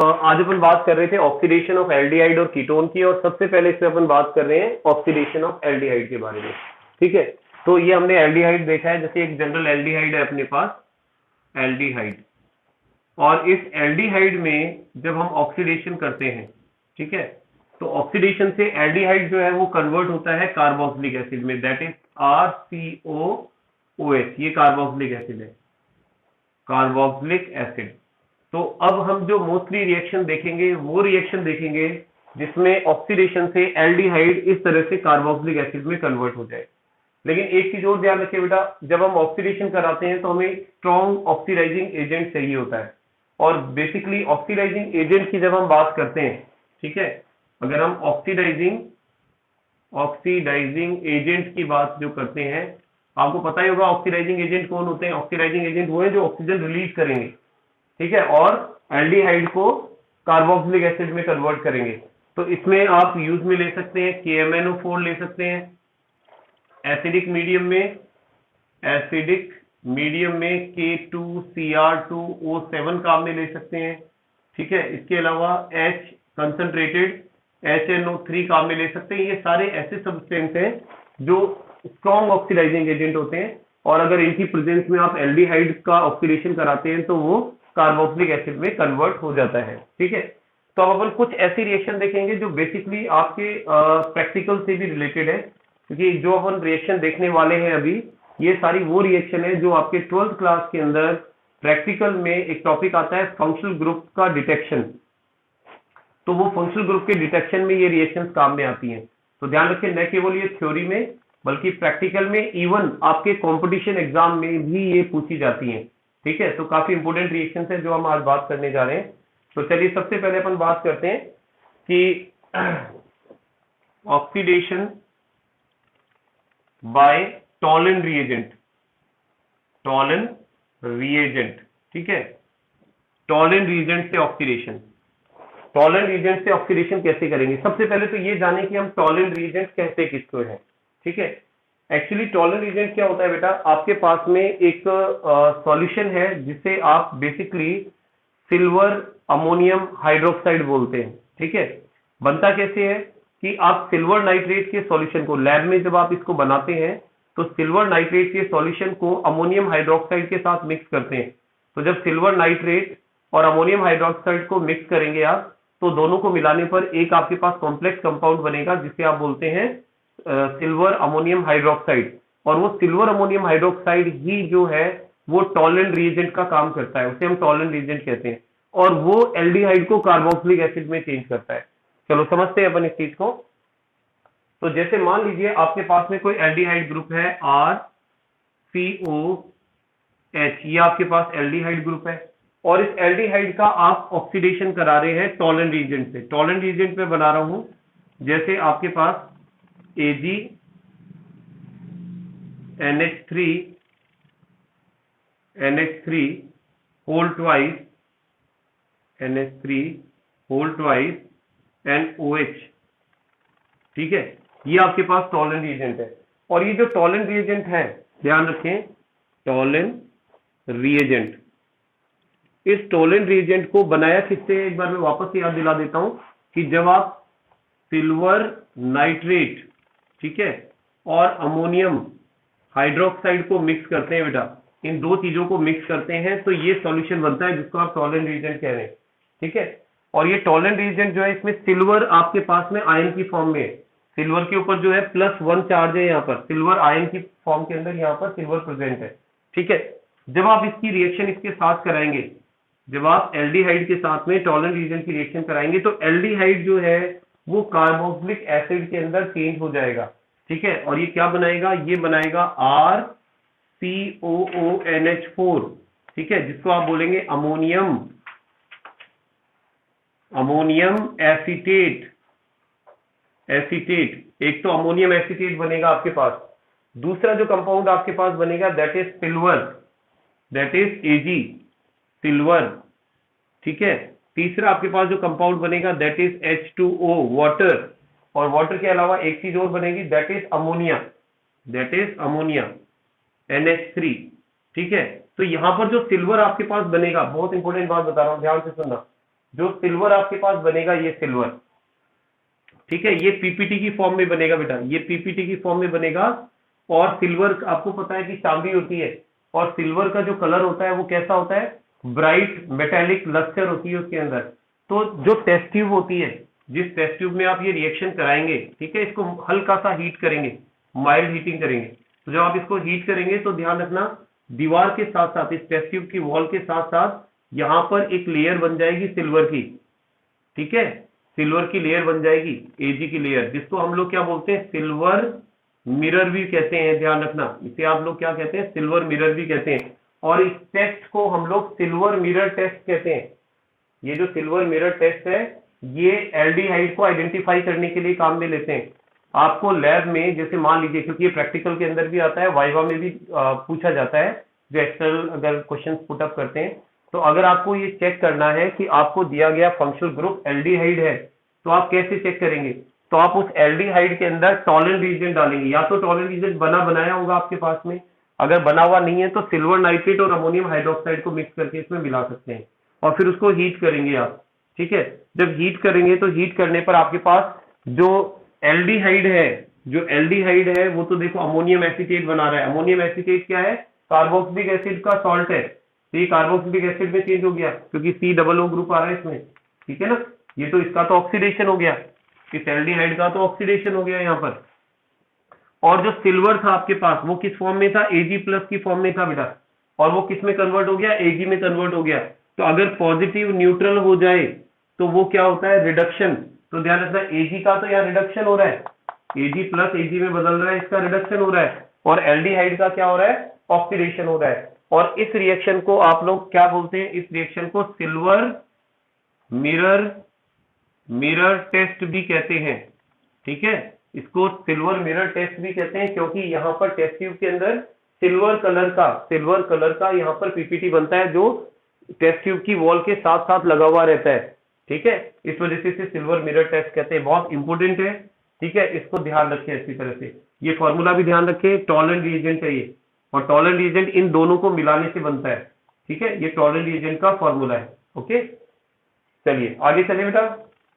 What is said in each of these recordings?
आज अपन बात कर रहे थे ऑक्सीडेशन ऑफ एल्डिहाइड और कीटोन की, और सबसे पहले इसमें अपन बात कर रहे हैं ऑक्सीडेशन ऑफ एल्डिहाइड के बारे में। ठीक है, तो ये हमने एल्डिहाइड देखा है, जैसे एक जनरल एल्डिहाइड है अपने पास, एल्डिहाइड। और इस एल्डिहाइड में जब हम ऑक्सीडेशन करते हैं, ठीक है, तो ऑक्सीडेशन से एल्डिहाइड जो है वो कन्वर्ट होता है कार्बोक्सिलिक एसिड में, दैट इज RCOOH। ये कार्बोक्सिलिक एसिड है, कार्बोक्सिलिक एसिड। तो अब हम जो मोस्टली रिएक्शन देखेंगे वो रिएक्शन देखेंगे जिसमें ऑक्सीडेशन से एल्डिहाइड इस तरह से कार्बोक्सिलिक एसिड में कन्वर्ट हो जाए। लेकिन एक चीज और ध्यान रखिए बेटा, जब हम ऑक्सीडेशन कराते हैं तो हमें स्ट्रॉन्ग ऑक्सीडाइजिंग एजेंट चाहिए होता है। और बेसिकली ऑक्सीडाइजिंग एजेंट की जब हम बात करते हैं, ठीक है, अगर हम ऑक्सीडाइजिंग एजेंट की बात जो करते हैं, आपको पता ही होगा ऑक्सीडाइजिंग एजेंट कौन होते हैं। ऑक्सीडाइजिंग एजेंट वो है जो ऑक्सीजन रिलीज करेंगे, ठीक है, और एल्डिहाइड को कार्बोक्सिलिक एसिड में कन्वर्ट करेंगे। तो इसमें आप यूज में ले सकते हैं KMnO4 ले सकते हैं, एसिडिक मीडियम में K2Cr2O7 काम में ले सकते हैं, ठीक है। इसके अलावा H कंसंट्रेटेड HNO3 काम में ले सकते हैं। ये सारे ऐसे सब्सटेंस हैं जो स्ट्रॉन्ग ऑक्सीडाइजिंग एजेंट होते हैं, और अगर इनकी प्रेजेंस में आप एल्डिहाइड का ऑक्सीडेशन कराते हैं तो वो कार्बोक्सिलिक एसिड में कन्वर्ट हो जाता है, ठीक है। तो अब अपन कुछ ऐसी रिएक्शन देखेंगे जो बेसिकली आपके प्रैक्टिकल से भी रिलेटेड है, क्योंकि जो अपन रिएक्शन देखने वाले हैं अभी, ये सारी वो रिएक्शन है जो आपके 12th क्लास के अंदर प्रैक्टिकल में एक टॉपिक आता है फंक्शनल ग्रुप का डिटेक्शन। तो वो फंक्शनल ग्रुप के डिटेक्शन में ये रिएक्शंस काम में आती हैं। तो ध्यान रखें, न केवल ये थ्योरी में बल्कि प्रैक्टिकल में, इवन आपके कंपटीशन एग्जाम में भी ये पूछी जाती हैं, ठीक है। तो काफी इंपोर्टेंट रिएक्शंस है जो हम आज बात करने जा रहे हैं। तो चलिए सबसे पहले अपन बात करते हैं कि ऑक्सीडेशन बाय टॉलन रिएजेंट, ठीक है। टॉलन रिएजेंट से ऑक्सीडेशन कैसे करेंगे। सबसे पहले तो ये जाने कि हम टॉलन रिएजेंट कहते किसको हैं, ठीक है। एक्चुअली टॉलन रिएजेंट क्या होता है बेटा, आपके पास में एक सॉल्यूशन है जिसे आप बेसिकली सिल्वर अमोनियम हाइड्रोक्साइड बोलते हैं, ठीक है। बनता कैसे है कि आप सिल्वर नाइट्रेट के सॉल्यूशन को लैब में जब आप इसको बनाते हैं तो सिल्वर नाइट्रेट के सॉल्यूशन को अमोनियम हाइड्रोक्साइड के साथ मिक्स करते हैं। तो जब सिल्वर नाइट्रेट और अमोनियम हाइड्रोक्साइड को मिक्स करेंगे आप, तो दोनों को मिलाने पर एक आपके पास कॉम्प्लेक्स कंपाउंड बनेगा जिसे आप बोलते हैं सिल्वर अमोनियम हाइड्रोक्साइड। और वो सिल्वर अमोनियम हाइड्रोक्साइड ही जो है वो टॉलन रिएजेंट का काम करता है, उसे हम टॉलन रिएजेंट कहते हैं, और वो एल्डिहाइड को कार्बोक्सिलिक एसिड में चेंज करता है। चलो समझते हैं अपन इस चीज को। तो जैसे मान लीजिए आपके पास में कोई एल्डिहाइड ग्रुप है RCOH, ये आपके पास एल्डिहाइड ग्रुप है, और इस एल्डिहाइड का आप ऑक्सीडेशन करा रहे हैं टॉलन रिएजेंट से। टॉलन रिएजेंट में बना रहा हूं, जैसे आपके पास AgNH3 whole twice and OH, ठीक है। ये आपके पास टॉलन रिएजेंट है। और ये जो टॉलन रिएजेंट है, ध्यान रखें, टॉलन रिएजेंट, इस टॉलन रिएजेंट को बनाया किससे, एक बार मैं वापस याद दिला देता हूं कि जब आप सिल्वर नाइट्रेट, ठीक है, और अमोनियम हाइड्रोक्साइड को मिक्स करते हैं बेटा, इन दो चीजों को मिक्स करते हैं तो ये सॉल्यूशन बनता है जिसको आप टॉलन रिएजेंट कह रहे हैं, ठीक है। और ये टॉलन रिएजेंट जो है, इसमें सिल्वर आपके पास में आयन की फॉर्म में है। सिल्वर के ऊपर जो है +1 चार्ज है, यहाँ पर सिल्वर आयन की फॉर्म के अंदर यहाँ पर सिल्वर प्रेजेंट है, ठीक है। जब आप इसकी रिएक्शन इसके साथ कराएंगे, जब आप एल्डिहाइड के साथ में टॉलन रिएजेंट की रिएक्शन कराएंगे, तो एल्डिहाइड जो है वो कार्बोक्सिलिक एसिड के अंदर चेंज हो जाएगा, ठीक है। और ये क्या बनाएगा, ये बनाएगा RCOONH4, ठीक है, जिसको आप बोलेंगे अमोनियम एसीटेट। एक तो अमोनियम एसीटेट बनेगा आपके पास, दूसरा जो कंपाउंड आपके पास बनेगा दैट इज सिल्वर, ठीक है। तीसरा आपके पास जो कंपाउंड बनेगा दैट इज H2O, वाटर। और वाटर के अलावा एक चीज और बनेगी दैट इज अमोनिया NH3, ठीक है। तो यहां पर जो सिल्वर आपके पास बनेगा, बहुत इंपॉर्टेंट बात बता रहा हूं, ध्यान से सुनना, जो सिल्वर आपके पास बनेगा ये सिल्वर, ठीक है, ये पीपीटी की फॉर्म में बनेगा बेटा, ये पीपीटी की फॉर्म में बनेगा। और सिल्वर आपको पता है कि चांदी होती है, और सिल्वर का जो कलर होता है वो कैसा होता है, ब्राइट मेटेलिक लस्टर होती है उसके अंदर। तो जो टेस्ट ट्यूब होती है, जिस टेस्ट ट्यूब में आप ये रिएक्शन कराएंगे, ठीक है, इसको हल्का सा हीट करेंगे, माइल्ड हीटिंग करेंगे। तो जब आप इसको हीट करेंगे तो ध्यान रखना, दीवार के साथ साथ, इस टेस्ट ट्यूब की वॉल के साथ साथ यहाँ पर एक लेयर बन जाएगी सिल्वर की, ठीक है, सिल्वर की लेयर बन जाएगी, एजी की लेयर, जिसको हम लोग क्या बोलते हैं, सिल्वर मिरर भी कहते हैं। ध्यान रखना, इसे आप लोग क्या कहते हैं, सिल्वर मिरर भी कहते हैं। और इस टेस्ट को हम लोग सिल्वर मिरर टेस्ट कहते हैं। ये जो सिल्वर मिरर टेस्ट है, ये एल्डिहाइड को आइडेंटिफाई करने के लिए काम में लेते हैं। आपको लैब में, जैसे मान लीजिए, क्योंकि ये प्रैक्टिकल के अंदर भी आता है, वाइवा में भी पूछा जाता है, जो एक्सटर्नल अगर क्वेश्चन पुट अप करते हैं, तो अगर आपको ये चेक करना है कि आपको दिया गया फंक्शनल ग्रुप एल्डिहाइड है, तो आप कैसे चेक करेंगे, तो आप उस एल्डिहाइड के अंदर टॉलरेंट रीजेंट डालेंगे। या तो टॉलरेंट रीजेंट बनाया होगा आपके पास में, अगर बना हुआ नहीं है तो सिल्वर नाइट्रेट और अमोनियम हाइड्रोक्साइड को मिक्स करके इसमें मिला सकते हैं, और फिर उसको हीट करेंगे आप, ठीक है। जब हीट करेंगे तो हीट करने पर आपके पास जो एल्डिहाइड है, जो एल्डिहाइड है वो तो देखो अमोनियम एसीटेट बना रहा है। अमोनियम एसीटेट क्या है, कार्बोक्सिलिक एसिड का सॉल्ट है। तो ये कार्बोक्सिलिक एसिड में चेंज हो गया क्योंकि COO ग्रुप आ रहा है इसमें, ठीक है ना। ये तो इसका तो ऑक्सीडेशन हो गया, इस एल्डिहाइड का तो ऑक्सीडेशन हो गया यहाँ पर। और जो सिल्वर था आपके पास वो किस फॉर्म में था, Ag+ की फॉर्म में था बेटा, और वो किस में कन्वर्ट हो गया, Ag में कन्वर्ट हो गया। तो अगर पॉजिटिव न्यूट्रल हो जाए तो वो क्या होता है, रिडक्शन। तो ध्यान रखना, Ag का तो यहाँ रिडक्शन हो रहा है, Ag+ Ag में बदल रहा है, इसका रिडक्शन हो रहा है। और एल्डिहाइड का क्या हो रहा है, ऑक्सीडेशन हो रहा है। और इस रिएक्शन को आप लोग क्या बोलते हैं, इस रिएक्शन को सिल्वर मिरर टेस्ट भी कहते हैं, ठीक है। इसको सिल्वर मिरर टेस्ट भी कहते हैं, क्योंकि यहाँ पर टेस्ट ट्यूब के अंदर सिल्वर कलर का यहाँ पर पीपीटी बनता है, जो टेस्ट ट्यूब की वॉल के साथ साथ लगा हुआ रहता है, ठीक है। इस वजह से इसे सिल्वर मिरर टेस्ट कहते हैं, बहुत इंपॉर्टेंट है, ठीक है। इसको ध्यान रखें अच्छी तरह से, ये फॉर्मूला भी ध्यान रखें, टॉलरेंट रिएजेंट है ये, और टॉलरेंट रिएजेंट इन दोनों को मिलाने से बनता है, ठीक है। ये टॉलरेंट रिएजेंट का फॉर्मूला है, ओके। चलिए आगे चलिए बेटा।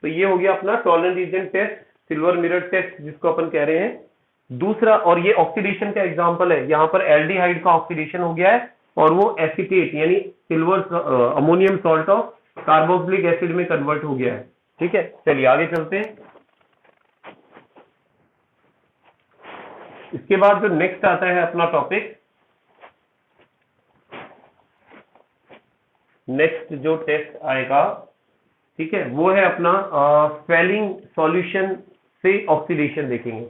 तो ये हो गया अपना Tollens reagent test, silver mirror test जिसको अपन कह रहे हैं। दूसरा, और ये ऑक्सीडेशन का एग्जांपल है, यहाँ पर एल्डिहाइड का ऑक्सीडेशन हो गया है और वो एसीटेट यानी silver ammonium salt of carboxylic acid में कन्वर्ट हो गया है, ठीक है। चलिए आगे चलते हैं। इसके बाद जो नेक्स्ट आता है अपना टॉपिक, नेक्स्ट जो टेस्ट आएगा, ठीक है, वो है अपना फेलिंग सॉल्यूशन से ऑक्सीडेशन देखेंगे।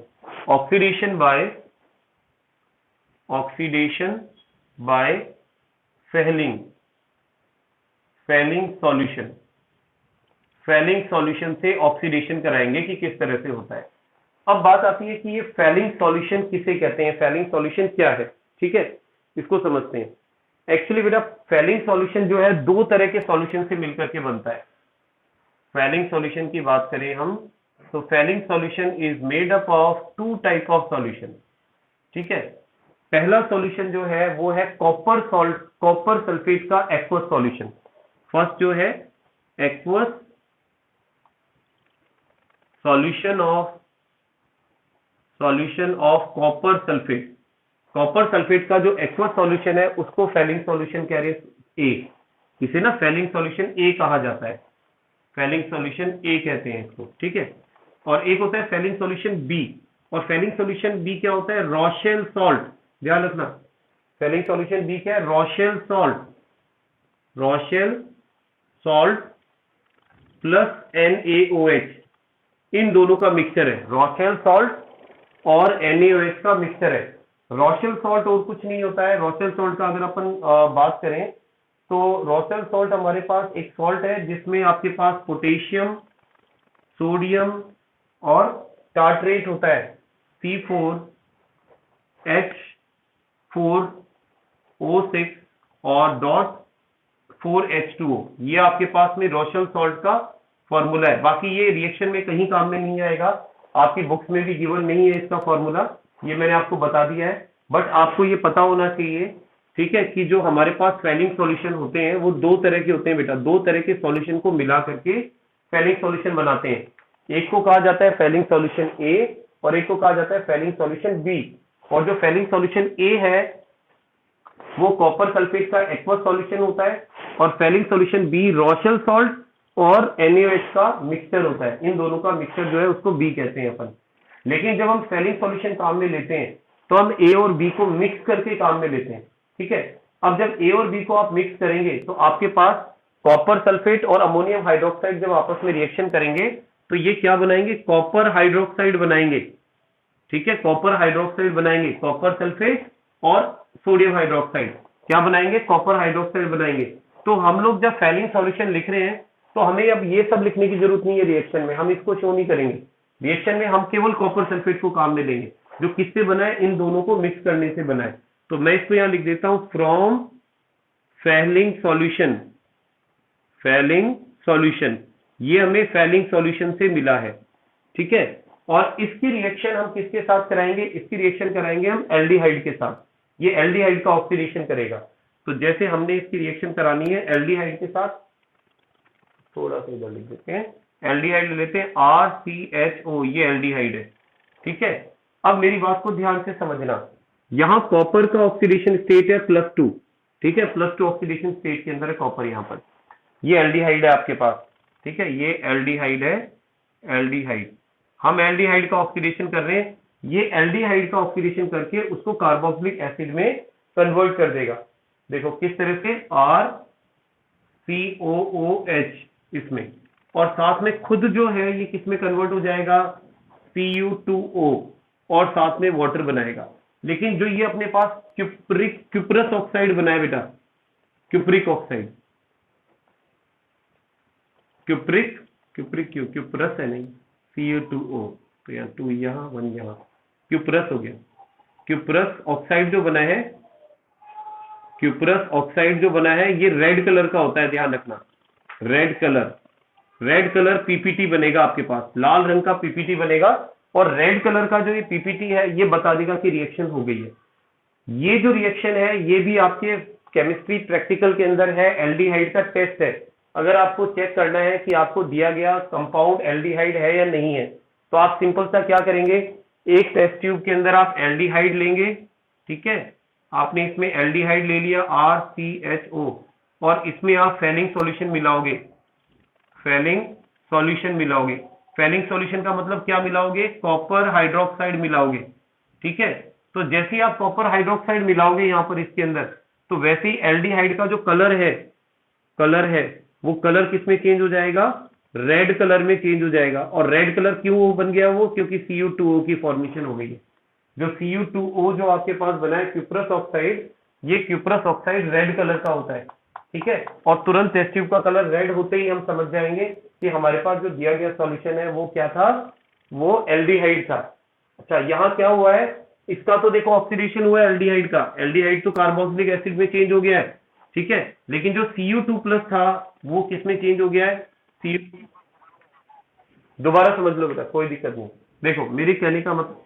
ऑक्सीडेशन बाय फेलिंग सॉल्यूशन से ऑक्सीडेशन कराएंगे कि किस तरह से होता है। अब बात आती है कि ये फेलिंग सॉल्यूशन किसे कहते हैं, फेलिंग सॉल्यूशन क्या है, ठीक है, इसको समझते हैं। एक्चुअली बेटा फेलिंग सॉल्यूशन जो है दो तरह के सॉल्यूशन से मिलकर के बनता है। फेलिंग सॉल्यूशन की बात करें हम, तो Fehling solution is made up of two type of solution, ठीक है। पहला सॉल्यूशन जो है वो है कॉपर सल्फेट का एक्वस सॉल्यूशन। फर्स्ट जो है aqueous solution of copper sulphate का जो एक्वस सॉल्यूशन है उसको फेलिंग सॉल्यूशन कह रहे हैं, ए, इसे ना फेलिंग सॉल्यूशन ए कहा जाता है, फेलिंग सॉल्यूशन ए कहते हैं इसको, ठीक है। और एक होता है फेलिंग सॉल्यूशन बी, और फेलिंग सॉल्यूशन बी क्या होता है, रॉशेल सॉल्ट। ध्यान रखना, फेलिंग सॉल्यूशन बी क्या है, रॉशेल सॉल्ट प्लस NaOH, इन दोनों का मिक्सचर है, रॉशेल सॉल्ट और NaOH का मिक्सचर है। रॉशेल सॉल्ट और कुछ नहीं होता है। रॉशेल सॉल्ट का अगर अपन बात करें तो रॉशेल सॉल्ट हमारे पास एक सॉल्ट है जिसमें आपके पास पोटेशियम, सोडियम और टार्ट्रेट होता है, C4H4O6 और .4H2O। ये आपके पास में रॉशेल सॉल्ट का फॉर्मूला है। बाकी ये रिएक्शन में कहीं काम में नहीं आएगा, आपकी बुक्स में भी गिवन नहीं है इसका फॉर्मूला, ये मैंने आपको बता दिया है। बट आपको ये पता होना चाहिए ठीक है, कि जो हमारे पास फेलिंग सॉल्यूशन होते हैं वो दो तरह के होते हैं बेटा, दो तरह के सॉल्यूशन को मिला करके फेलिंग सॉल्यूशन बनाते हैं। एक को कहा जाता है फेलिंग सॉल्यूशन ए और एक को कहा जाता है फेलिंग सॉल्यूशन बी। और जो फेलिंग सॉल्यूशन ए है वो कॉपर सल्फेट का एक्वस सॉल्यूशन होता है और Fehling solution B Rochelle salt और NaOH का मिक्सचर होता है। इन दोनों का मिक्सचर जो है उसको बी कहते हैं अपन। लेकिन जब हम फेलिंग सॉल्यूशन काम में लेते हैं तो हम ए और बी को मिक्स करके काम में लेते हैं। ठीक है, अब जब ए और बी को आप मिक्स करेंगे तो आपके पास कॉपर सल्फेट और अमोनियम हाइड्रोक्साइड जब आपस में रिएक्शन करेंगे तो ये क्या बनाएंगे, कॉपर हाइड्रोक्साइड बनाएंगे। ठीक है, कॉपर हाइड्रोक्साइड बनाएंगे, कॉपर सल्फेट और सोडियम हाइड्रोक्साइड क्या बनाएंगे, कॉपर हाइड्रोक्साइड बनाएंगे। तो हम लोग जब फेलिंग सॉल्यूशन लिख रहे हैं तो हमें अब ये सब लिखने की जरूरत नहीं है रिएक्शन में, हम इसको शो नहीं करेंगे। रिएक्शन में हम केवल कॉपर सल्फेट को काम में लेंगे जो किससे बना है, इन दोनों को मिक्स करने से बना है। तो मैं इसको यहां लिख देता हूं from Fehling solution, Fehling solution, ये हमें फेलिंग सॉल्यूशन से मिला है। ठीक है, और इसकी रिएक्शन हम किसके साथ कराएंगे, इसकी रिएक्शन कराएंगे हम एल्डिहाइड के साथ। ये एल्डिहाइड का ऑक्सीडेशन करेगा। तो जैसे हमने इसकी रिएक्शन करानी है एल्डिहाइड के साथ, थोड़ा सा इधर लिख देते हैं, एल्डिहाइड लेते हैं RCHO, ये एल्डिहाइड है। ठीक है, अब मेरी बात को ध्यान से समझना, यहां कॉपर का ऑक्सीडेशन स्टेट है +2। ठीक है, +2 ऑक्सीडेशन स्टेट के अंदर है कॉपर यहां पर। ये एल्डिहाइड है आपके पास। ठीक है, ये एल्डिहाइड है, एल्डिहाइड। हम एल्डिहाइड का ऑक्सीडेशन कर रहे हैं, ये एल्डिहाइड का ऑक्सीडेशन करके उसको कार्बोक्सिलिक एसिड में कन्वर्ट कर देगा। देखो किस तरह से, RCOOH इसमें, और साथ में खुद जो है ये किस में कन्वर्ट हो जाएगा, Cu2O, और साथ में वाटर बनाएगा। लेकिन जो ये अपने पास क्यूप्रस ऑक्साइड बनाए बेटा, क्यूप्रिक ऑक्साइड, क्यूप्रस है नहीं, Cu2O, तो यहाँ 2 यहाँ 1 यहाँ, क्यूप्रस हो गया। क्यूप्रस ऑक्साइड जो बना है, क्यूप्रस ऑक्साइड जो बना है ये रेड कलर का होता है, ध्यान रखना, रेड कलर पीपीटी बनेगा आपके पास, लाल रंग का पीपीटी बनेगा। और रेड कलर का जो ये पीपीटी है ये बता देगा कि रिएक्शन हो गई है। ये जो रिएक्शन है ये भी आपके केमिस्ट्री प्रैक्टिकल के अंदर है, एल्डिहाइड का टेस्ट है। अगर आपको चेक करना है कि आपको दिया गया कंपाउंड एल्डिहाइड है या नहीं है तो आप सिंपल सा क्या करेंगे, एक टेस्ट ट्यूब के अंदर आप एल्डिहाइड लेंगे। ठीक है, आपने इसमें एल्डिहाइड ले लिया RCHO और इसमें आप फेलिंग सॉल्यूशन मिलाओगे, फेलिंग सॉल्यूशन मिलाओगे। फेलिंग सॉल्यूशन का मतलब क्या मिलाओगे, कॉपर हाइड्रोक्साइड मिलाओगे। ठीक है, तो जैसे ही आप कॉपर हाइड्रोक्साइड मिलाओगे यहां पर इसके अंदर, तो वैसे ही एल्डिहाइड का जो कलर है वो कलर किस में चेंज हो जाएगा, रेड कलर में चेंज हो जाएगा। और रेड कलर क्यों बन गया वो, क्योंकि Cu2O की फॉर्मेशन हो गई है। जो Cu2O जो आपके पास बना है क्यूप्रस ऑक्साइड, ये क्यूप्रस ऑक्साइड रेड कलर का होता है। ठीक है, और तुरंत टेस्ट ट्यूब का कलर रेड होते ही हम समझ जाएंगे कि हमारे पास जो दिया गया सॉल्यूशन है वो क्या था, वो एल्डिहाइड था। अच्छा, यहाँ क्या हुआ है, इसका तो देखो ऑक्सीडेशन हुआ है एल्डिहाइड का, एल्डिहाइड तो कार्बोक्सिलिक एसिड में चेंज हो गया है। ठीक है, लेकिन जो Cu2+ था वो किस में चेंज हो गया है, दोबारा समझ लो बेटा, कोई दिक्कत नहीं। देखो मेरे कहने का मतलब,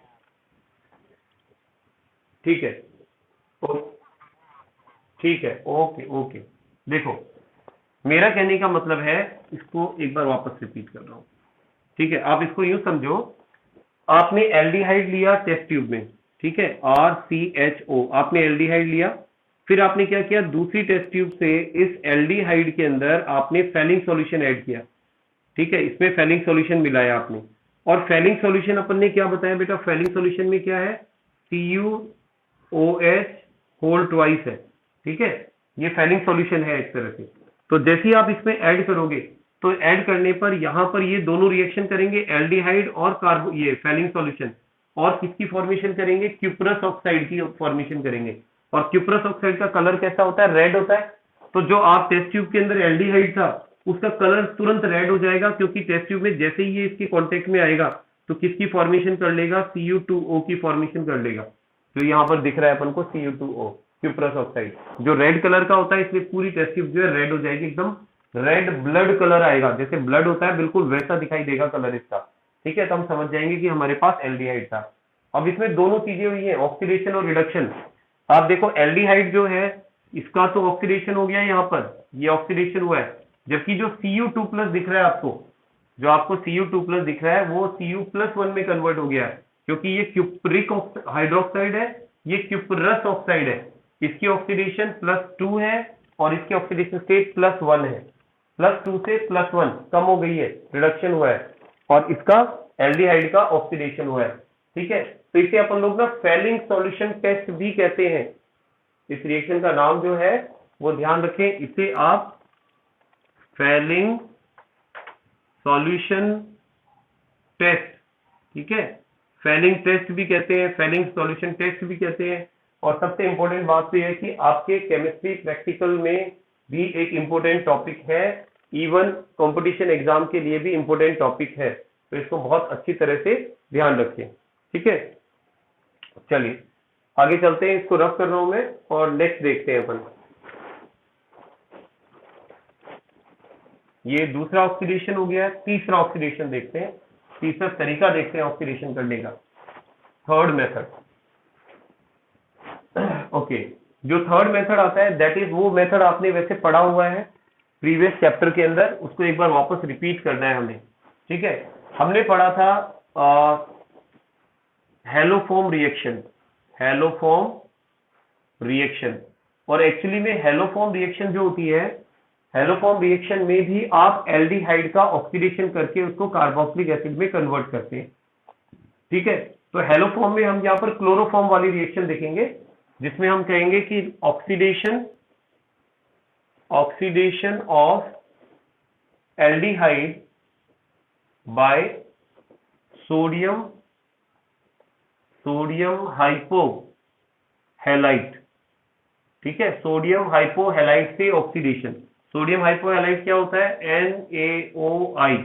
ठीक है, ठीक है, ओके ओके। देखो मेरा कहने का मतलब है, इसको एक बार वापस रिपीट कर रहा हूं। ठीक है, आप इसको यूं समझो, आपने एल्डिहाइड लिया टेस्ट ट्यूब में। ठीक है, RCHO, आपने एल्डिहाइड लिया, फिर आपने क्या किया, दूसरी टेस्ट ट्यूब से इस एल्डिहाइड के अंदर आपने फेलिंग सॉल्यूशन ऐड किया। ठीक है, इसमें फेलिंग सॉल्यूशन मिलाया आपने, और फेलिंग सॉल्यूशन अपन ने क्या बताया बेटा, फेलिंग सॉल्यूशन में क्या है, CuOH होल ट्वाइस है। ठीक है, ये फेलिंग सॉल्यूशन है एक तरह से। तो जैसे ही आप इसमें ऐड करोगे तो ऐड करने पर यहां पर ये दोनों रिएक्शन करेंगे, एल्डिहाइड और कार्बो, ये फेलिंग सॉल्यूशन, और किसकी फॉर्मेशन करेंगे, क्यूप्रस ऑक्साइड की फॉर्मेशन करेंगे। और क्यूप्रस ऑक्साइड का कलर कैसा होता है, रेड होता है। तो जो आप टेस्ट ट्यूब के अंदर एल्डिहाइड था उसका कलर तुरंत रेड हो जाएगा, क्योंकि टेस्ट ट्यूब में जैसे ही ये इसके कांटेक्ट में आएगा तो किसकी फॉर्मेशन कर लेगा, Cu2O की फॉर्मेशन कर लेगा। तो यहाँ पर दिख रहा है अपन को Cu2O, क्यूप्रस ऑक्साइड, जो रेड कलर का होता है, इसलिए पूरी टेस्ट ट्यूब जो है रेड हो जाएगी, एकदम रेड ब्लड कलर आएगा, जैसे ब्लड होता है बिल्कुल वैसा दिखाई देगा कलर इसका। ठीक है, तो हम समझ जाएंगे कि हमारे पास एल्डिहाइड था। अब इसमें दोनों चीजें हुई है, ऑक्सीडेशन और रिडक्शन। आप देखो एल्डिहाइड जो है इसका तो ऑक्सीडेशन हो गया यहाँ पर, ये ऑक्सीडेशन हुआ है, जबकि जो Cu2+ दिख रहा है आपको, जो आपको Cu2+ दिख रहा है वो Cu+1 में कन्वर्ट हो गया है, क्योंकि ये क्यूप्रिक हाइड्रोक्साइड है, ये क्यूपरस ऑक्साइड है, इसकी ऑक्सीडेशन +2 है और इसकी ऑक्सीडेशन स्टेट +1 है, +2 से +1 कम हो गई है, रिडक्शन हुआ है, और इसका एल्डिहाइड का ऑक्सीडेशन हुआ है। ठीक है, तो इसे अपन लोग ना फेलिंग सॉल्यूशन टेस्ट भी कहते हैं। इस रिएक्शन का नाम जो है वो ध्यान रखें, इसे आप फेलिंग सॉल्यूशन टेस्ट, ठीक है, फेलिंग टेस्ट भी कहते हैं, फेलिंग सॉल्यूशन टेस्ट भी कहते हैं। और सबसे इंपॉर्टेंट बात तो यह है कि आपके केमिस्ट्री प्रैक्टिकल में भी एक इंपॉर्टेंट टॉपिक है, इवन कंपटीशन एग्जाम के लिए भी इंपॉर्टेंट टॉपिक है, तो इसको बहुत अच्छी तरह से ध्यान रखें। ठीक है, चलिए आगे चलते हैं, इसको रफ कर रहा हूं मैं और नेक्स्ट देखते हैं अपन। ये दूसरा ऑक्सीडेशन हो गया, तीसरा ऑक्सीडेशन देखते हैं, तीसरा तरीका देखते हैं ऑक्सीडेशन करने का, थर्ड मेथड। ओके, जो थर्ड मेथड आता है दैट इज वो मेथड आपने वैसे पढ़ा हुआ है प्रीवियस चैप्टर के अंदर, उसको एक बार वापस रिपीट करना है हमें। ठीक है, हमने पढ़ा था हेलोफॉर्म रिएक्शन, हेलोफॉर्म रिएक्शन, और एक्चुअली में हेलोफॉर्म रिएक्शन जो होती है, हेलोफॉर्म रिएक्शन में भी आप एल्डिहाइड का ऑक्सीडेशन करके उसको कार्बोक्सिलिक एसिड में कन्वर्ट करते हैं। ठीक है, तो हेलोफॉर्म में हम यहाँ पर क्लोरोफॉर्म वाली रिएक्शन देखेंगे, जिसमें हम कहेंगे कि oxidation of aldehyde by sodium hypohalide. ठीक है, सोडियम हाइपोहैलाइड से ऑक्सीडेशन, सोडियम हाइपोहैलाइड क्या होता है, NaOI।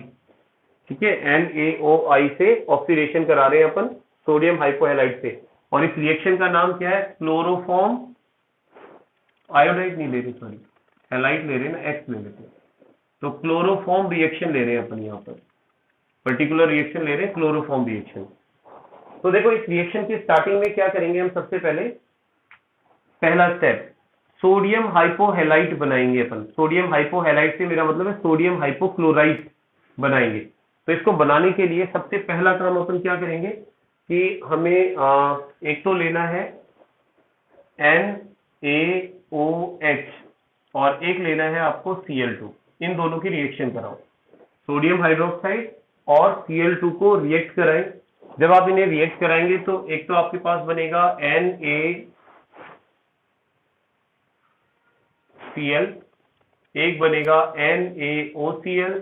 ठीक है, NaOI से ऑक्सीडेशन करा रहे हैं अपन सोडियम हाइपोहैलाइड से, और इस रिएक्शन का नाम क्या है, क्लोरोफॉर्म, आयोडाइड नहीं ले रहे, सॉरी हैलाइड ले रहे हैं ना, X ले लेते हैं, तो क्लोरोफॉर्म रिएक्शन ले रहे हैं अपन, यहाँ पर पर्टिकुलर रिएक्शन ले रहे हैं, क्लोरोफॉर्म रिएक्शन। तो देखो इस रिएक्शन की स्टार्टिंग में क्या करेंगे हम, सबसे पहले पहला स्टेप सोडियम हाइपोहैलाइड बनाएंगे अपन, सोडियम हाइपोहैलाइड से मेरा मतलब है सोडियम हाइपोक्लोराइड बनाएंगे। तो इसको बनाने के लिए सबसे पहला काम अपन क्या करेंगे कि हमें एक तो लेना है NaOH और एक लेना है आपको Cl2, इन दोनों की रिएक्शन कराओ, सोडियम हाइड्रोक्साइड और Cl2 को रिएक्ट कराएं। जब आप इन्हें रिएक्ट कराएंगे तो एक तो आपके पास बनेगा NaCl, एक बनेगा NaOCl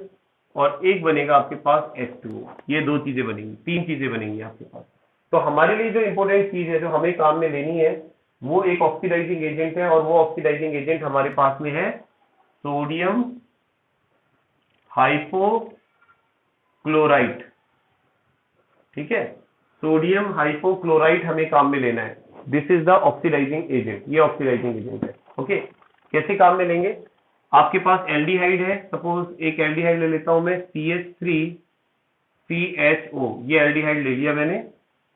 और एक बनेगा आपके पास H2O। ये दो चीजें बनेंगी, तीन चीजें बनेंगी आपके पास। तो हमारे लिए जो इंपॉर्टेंट चीज है जो हमें काम में लेनी है वो एक ऑक्सीडाइजिंग एजेंट है, और वो ऑक्सीडाइजिंग एजेंट हमारे पास में है सोडियम हाइपोक्लोराइड। ठीक है, सोडियम हाइपोक्लोराइड हमें काम में लेना है, this is the oxidising agent, ये ऑक्सीडाइजिंग एजेंट है। ओके, कैसे काम में लेंगे, आपके पास एल्डिहाइड है, सपोज एक एल्डिहाइड ले लेता हूं मैं CH3CHO, ये एल्डिहाइड ले लिया मैंने,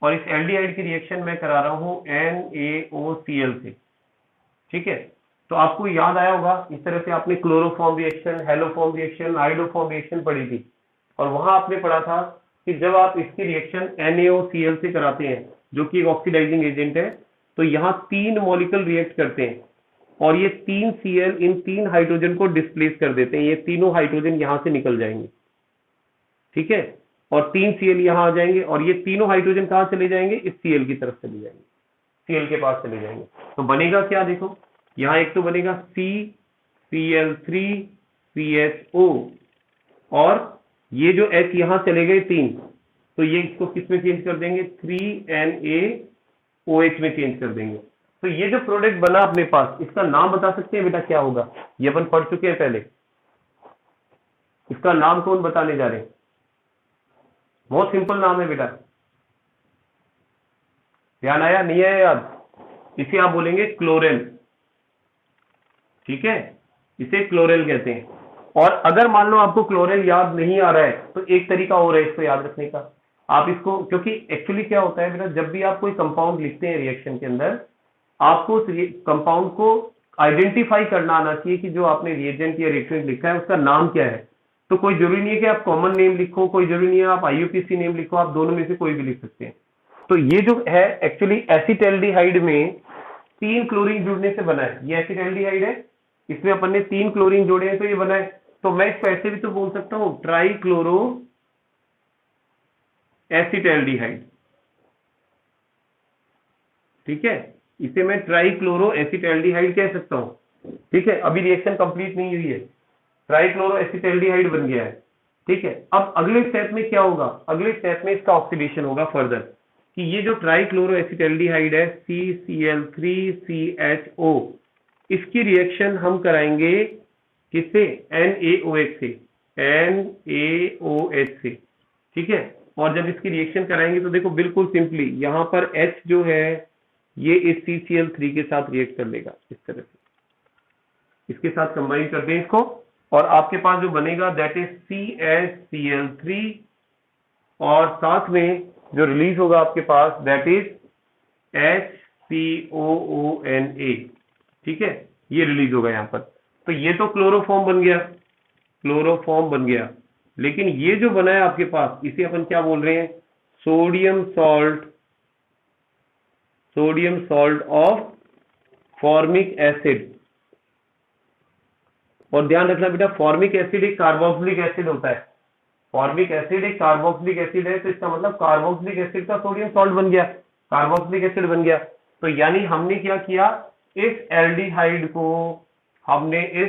और इस एल्डिहाइड की रिएक्शन मैं करा रहा हूं NaOCl से। ठीक है, तो आपको याद आया होगा इस तरह से आपने chloroform reaction, haloform reaction, iodoform reaction पढ़ी थी, और वहां आपने पढ़ा था कि जब आप इसकी रिएक्शन NaOCl से कराते हैं जो कि एक ऑक्सीडाइजिंग एजेंट है, तो यहाँ तीन मॉलिक्यूल रिएक्ट करते हैं और ये तीन Cl इन तीन हाइड्रोजन को डिस्प्लेस कर देते हैं, ये तीनों हाइड्रोजन यहां से निकल जाएंगे। ठीक है, और तीन Cl यहां आ जाएंगे और ये तीनों हाइड्रोजन कहां चले जाएंगे, इस Cl की तरफ चले जाएंगे, Cl के पास चले जाएंगे। तो बनेगा क्या, देखो यहाँ एक तो बनेगा CCl3CHO, और ये जो H यहां चले गए तीन, तो ये इसको किस में चेंज कर देंगे, 3NaOH में चेंज कर देंगे। तो ये जो प्रोडक्ट बना अपने पास, इसका नाम बता सकते हैं बेटा क्या होगा, ये अपन पढ़ चुके हैं पहले, इसका नाम कौन बताने जा रहे हैं, बहुत सिंपल नाम है बेटा, ध्यान आया नहीं है याद, इसे आप बोलेंगे क्लोरेल। ठीक है, इसे क्लोरेल कहते हैं। और अगर मान लो आपको क्लोरेल याद नहीं आ रहा है तो एक तरीका और है इसको याद रखने का, आप इसको, क्योंकि एक्चुअली क्या होता है बेटा, जब भी आप कोई कंपाउंड लिखते हैं रिएक्शन के अंदर, आपको उस कंपाउंड को आइडेंटिफाई करना आना चाहिए कि जो आपने रिएजेंट या रिएक्टेंट लिखा है उसका नाम क्या है। तो कोई जरूरी नहीं है कि आप कॉमन नेम लिखो, कोई जरूरी नहीं है आप आईयूपीएसी नेम लिखो, आप दोनों में से कोई भी लिख सकते हैं। तो ये जो है एक्चुअली एसिटाल्डिहाइड में 3 क्लोरीन जुड़ने से बना है। ये एसिटाल्डिहाइड है, इसमें अपन ने 3 क्लोरीन जोड़े हैं तो ये बना है। तो मैं इसको ऐसे भी तो बोल सकता हूं ट्राइक्लोरो एसिटाल्डिहाइड, ठीक है, इसे मैं ट्राइक्लोरो एसिटाल्डिहाइड कह सकता हूं। ठीक है, अभी रिएक्शन कंप्लीट नहीं हुई है, ट्राइक्लोरो एसिटाल्डिहाइड बन गया है। ठीक है, अब अगले स्टेप में क्या होगा, अगले स्टेप में इसका ऑक्सीडेशन होगा फर्दर, कि ये जो ट्राइक्लोरो एसिटाल्डिहाइड है CCl3CHO, इसकी रिएक्शन हम कराएंगे किससे, NaOH से, NaOH से। ठीक है, और जब इसकी रिएक्शन कराएंगे तो देखो बिल्कुल सिंपली यहां पर H जो है ये इस CCl3 के साथ रिएक्ट कर लेगा, इस तरह से इसके साथ कंबाइन कर दें इसको, और आपके पास जो बनेगा दैट इज CHCl3, और साथ में जो रिलीज होगा आपके पास दैट इज HCOONA। ठीक है, ये रिलीज होगा यहां पर। तो ये तो क्लोरोफॉर्म बन गया, क्लोरोफॉर्म बन गया, लेकिन ये जो बना है आपके पास इसे अपन क्या बोल रहे हैं, sodium salt, sodium salt of formic acid. और ध्यान रखना बेटा, फॉर्मिक एसिड एक कार्बोक्सिलिक एसिड होता है, फॉर्मिक एसिड एक कार्बोक्सिलिक एसिड है, तो इसका मतलब कार्बोक्सिलिक एसिड का सोडियम सॉल्ट बन गया, कार्बोक्सिलिक एसिड बन गया। तो यानी हमने क्या किया, इस एल्डिहाइड को हमने इस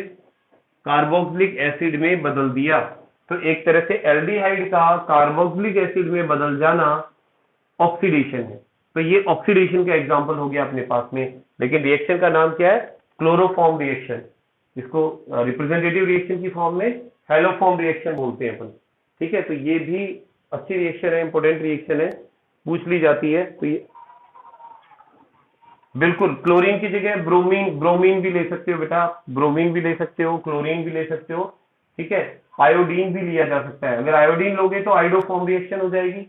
कार्बोक्सिलिक एसिड में बदल दिया। तो एक तरह से एल्डिहाइड का कार्बोक्सिलिक एसिड में बदल जाना ऑक्सीडेशन है। तो ये ऑक्सीडेशन का एग्जांपल हो गया अपने पास में, लेकिन रिएक्शन का नाम क्या है, क्लोरोफॉर्म रिएक्शन। इसको रिप्रेजेंटेटिव रिएक्शन की फॉर्म में हेलोफॉर्म रिएक्शन बोलते हैं अपन। ठीक है, तो ये भी अच्छी रिएक्शन है, इंपोर्टेंट रिएक्शन है, पूछ ली जाती है। तो ये बिल्कुल क्लोरीन की जगह ब्रोमीन, ब्रोमीन भी ले सकते हो बेटा, ब्रोमीन भी ले सकते हो, क्लोरीन भी ले सकते हो। ठीक है, आयोडीन भी लिया जा सकता है, अगर आयोडीन लोगे तो आइडोफॉर्म रिएक्शन हो जाएगी।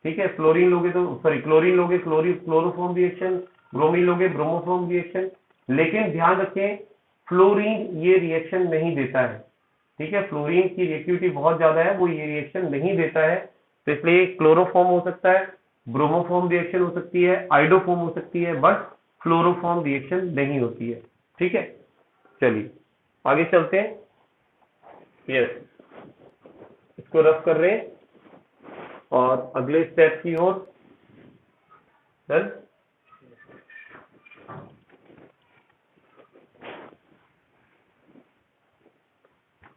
ठीक है, फ्लोरीन लोगे तो सॉरी क्लोरीन लोगे क्लोरोफॉर्म रिएक्शन, ब्रोमीन लोगे ब्रोमोफॉर्म रिएक्शन। लेकिन ध्यान रखें फ्लोरीन ये रिएक्शन नहीं देता है। ठीक है, फ्लोरीन की रिएक्टिविटी बहुत ज्यादा है, वो ये रिएक्शन नहीं देता है। तो इसलिए क्लोरोफॉर्म हो सकता है, ब्रोमोफॉर्म रिएक्शन हो सकती है, आइडोफॉर्म हो सकती है, बट फ्लोरोफॉर्म रिएक्शन नहीं होती है। ठीक है, चलिए आगे चलते हैं। यस, इसको रफ कर रहे हैं और अगले स्टेप की ओर। डन।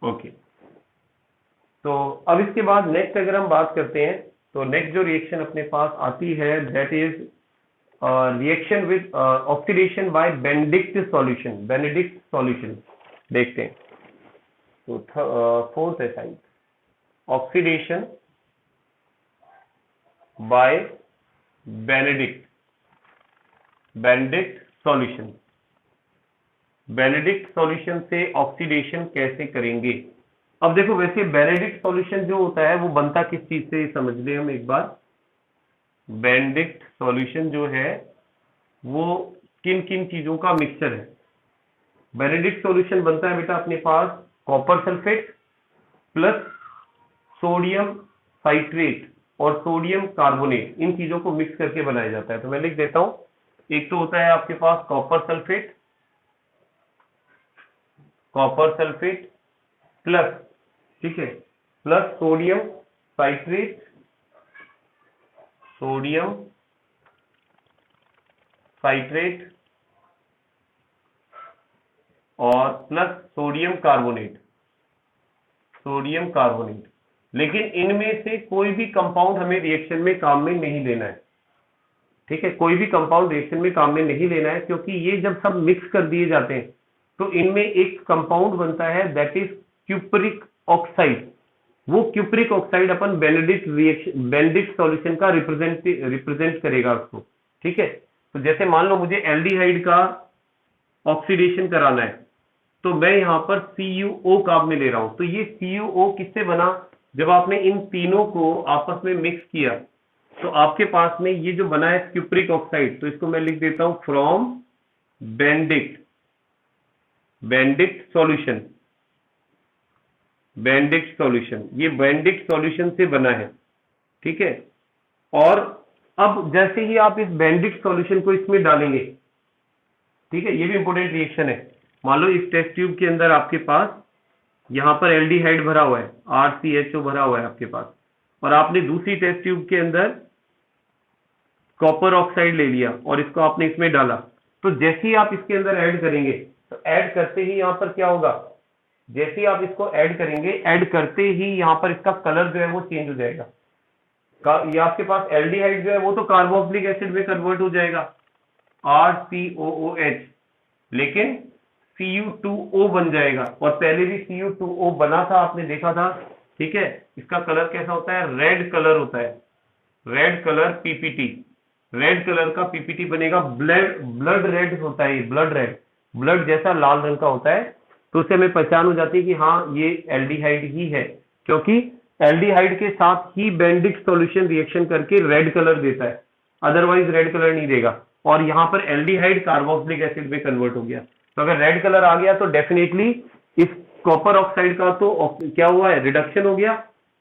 ओके, तो अब इसके बाद नेक्स्ट अगर हम बात करते हैं तो नेक्स्ट जो रिएक्शन अपने पास आती है that is reaction with oxidation by Benedict solution, Benedict solution देखते हैं। तो फोर्थ है side, oxidation by Benedict, Benedict solution. Benedict solution से ऑक्सीडेशन कैसे करेंगे। अब देखो वैसे बेनेडिक्ट सॉल्यूशन जो होता है वो बनता किस चीज से समझ ले हम एक बार। बेनेडिक्ट सॉल्यूशन जो है वो किन किन चीजों का मिक्सचर है। बेनेडिक्ट सॉल्यूशन बनता है बेटा अपने पास copper sulphate plus sodium citrate और सोडियम कार्बोनेट, इन चीजों को मिक्स करके बनाया जाता है। तो मैं लिख देता हूं, एक तो होता है आपके पास copper sulphate, copper sulphate plus, ठीक है, plus sodium citrate, sodium citrate और plus sodium carbonate, sodium carbonate. लेकिन इनमें से कोई भी कंपाउंड हमें रिएक्शन में काम में नहीं लेना है। ठीक है, कोई भी कंपाउंड रिएक्शन में काम में नहीं लेना है, क्योंकि ये जब सब मिक्स कर दिए जाते हैं तो इनमें एक कंपाउंड बनता है दैट इज क्यूपरिक ऑक्साइड। वो क्यूपरिक ऑक्साइड अपन बेनेडिक्ट रिएक्शन, बेनेडिक्ट सॉल्यूशन का रिप्रेजेंट करेगा उसको। ठीक है, तो जैसे मान लो मुझे एल्डिहाइड का ऑक्सीडेशन कराना है तो मैं यहां पर CuO कार्ब में ले रहा हूं। तो ये CuO किससे बना, जब आपने इन तीनों को आपस में मिक्स किया तो आपके पास में ये जो बना है क्यूपरिक ऑक्साइड, तो इसको मैं लिख देता हूं from Benedict, Benedict solution, Benedict solution, ये बेंडिक्ट सॉल्यूशन से बना है, ठीक है। और अब जैसे ही आप इस बेंडिक्ट सॉल्यूशन को इसमें डालेंगे, ठीक है, ये भी इंपॉर्टेंट रिएक्शन है। मान लो इस टेस्ट ट्यूब के अंदर आपके पास यहां पर एल्डिहाइड भरा हुआ है, RCHO भरा हुआ है आपके पास, और आपने दूसरी टेस्ट ट्यूब के अंदर कॉपर ऑक्साइड ले लिया और इसको आपने इसमें डाला। तो जैसे ही आप इसके अंदर ऐड करेंगे, तो ऐड करते ही यहां पर क्या होगा, जैसे ही आप इसको ऐड करेंगे, ऐड करते ही यहां पर इसका कलर जो है वो चेंज हो जाएगा। ये आपके पास एल्डिहाइड जो है वो तो कार्बोक्सिलिक एसिड में कन्वर्ट हो जाएगा, RCOOH, लेकिन Cu2O बन जाएगा। और पहले भी Cu2O बना था, आपने देखा था, ठीक है। इसका कलर कैसा होता है, रेड कलर होता है, red colour PPT, red colour का PPT बनेगा। ब्लड ब्लड रेड होता है, ये ब्लड रेड, ब्लड जैसा लाल रंग का होता है। तो उससे हमें पहचान हो जाती है कि हाँ ये एल्डिहाइड ही है, क्योंकि एल्डिहाइड के साथ ही बेंडिक्ट सॉल्यूशन रिएक्शन करके रेड कलर देता है, अदरवाइज रेड कलर नहीं देगा। और यहाँ पर एल्डिहाइड कार्बोक्सिलिक एसिड में कन्वर्ट हो गया, तो अगर रेड कलर आ गया तो डेफिनेटली इस कॉपर ऑक्साइड का तो क्या हुआ है, रिडक्शन हो गया,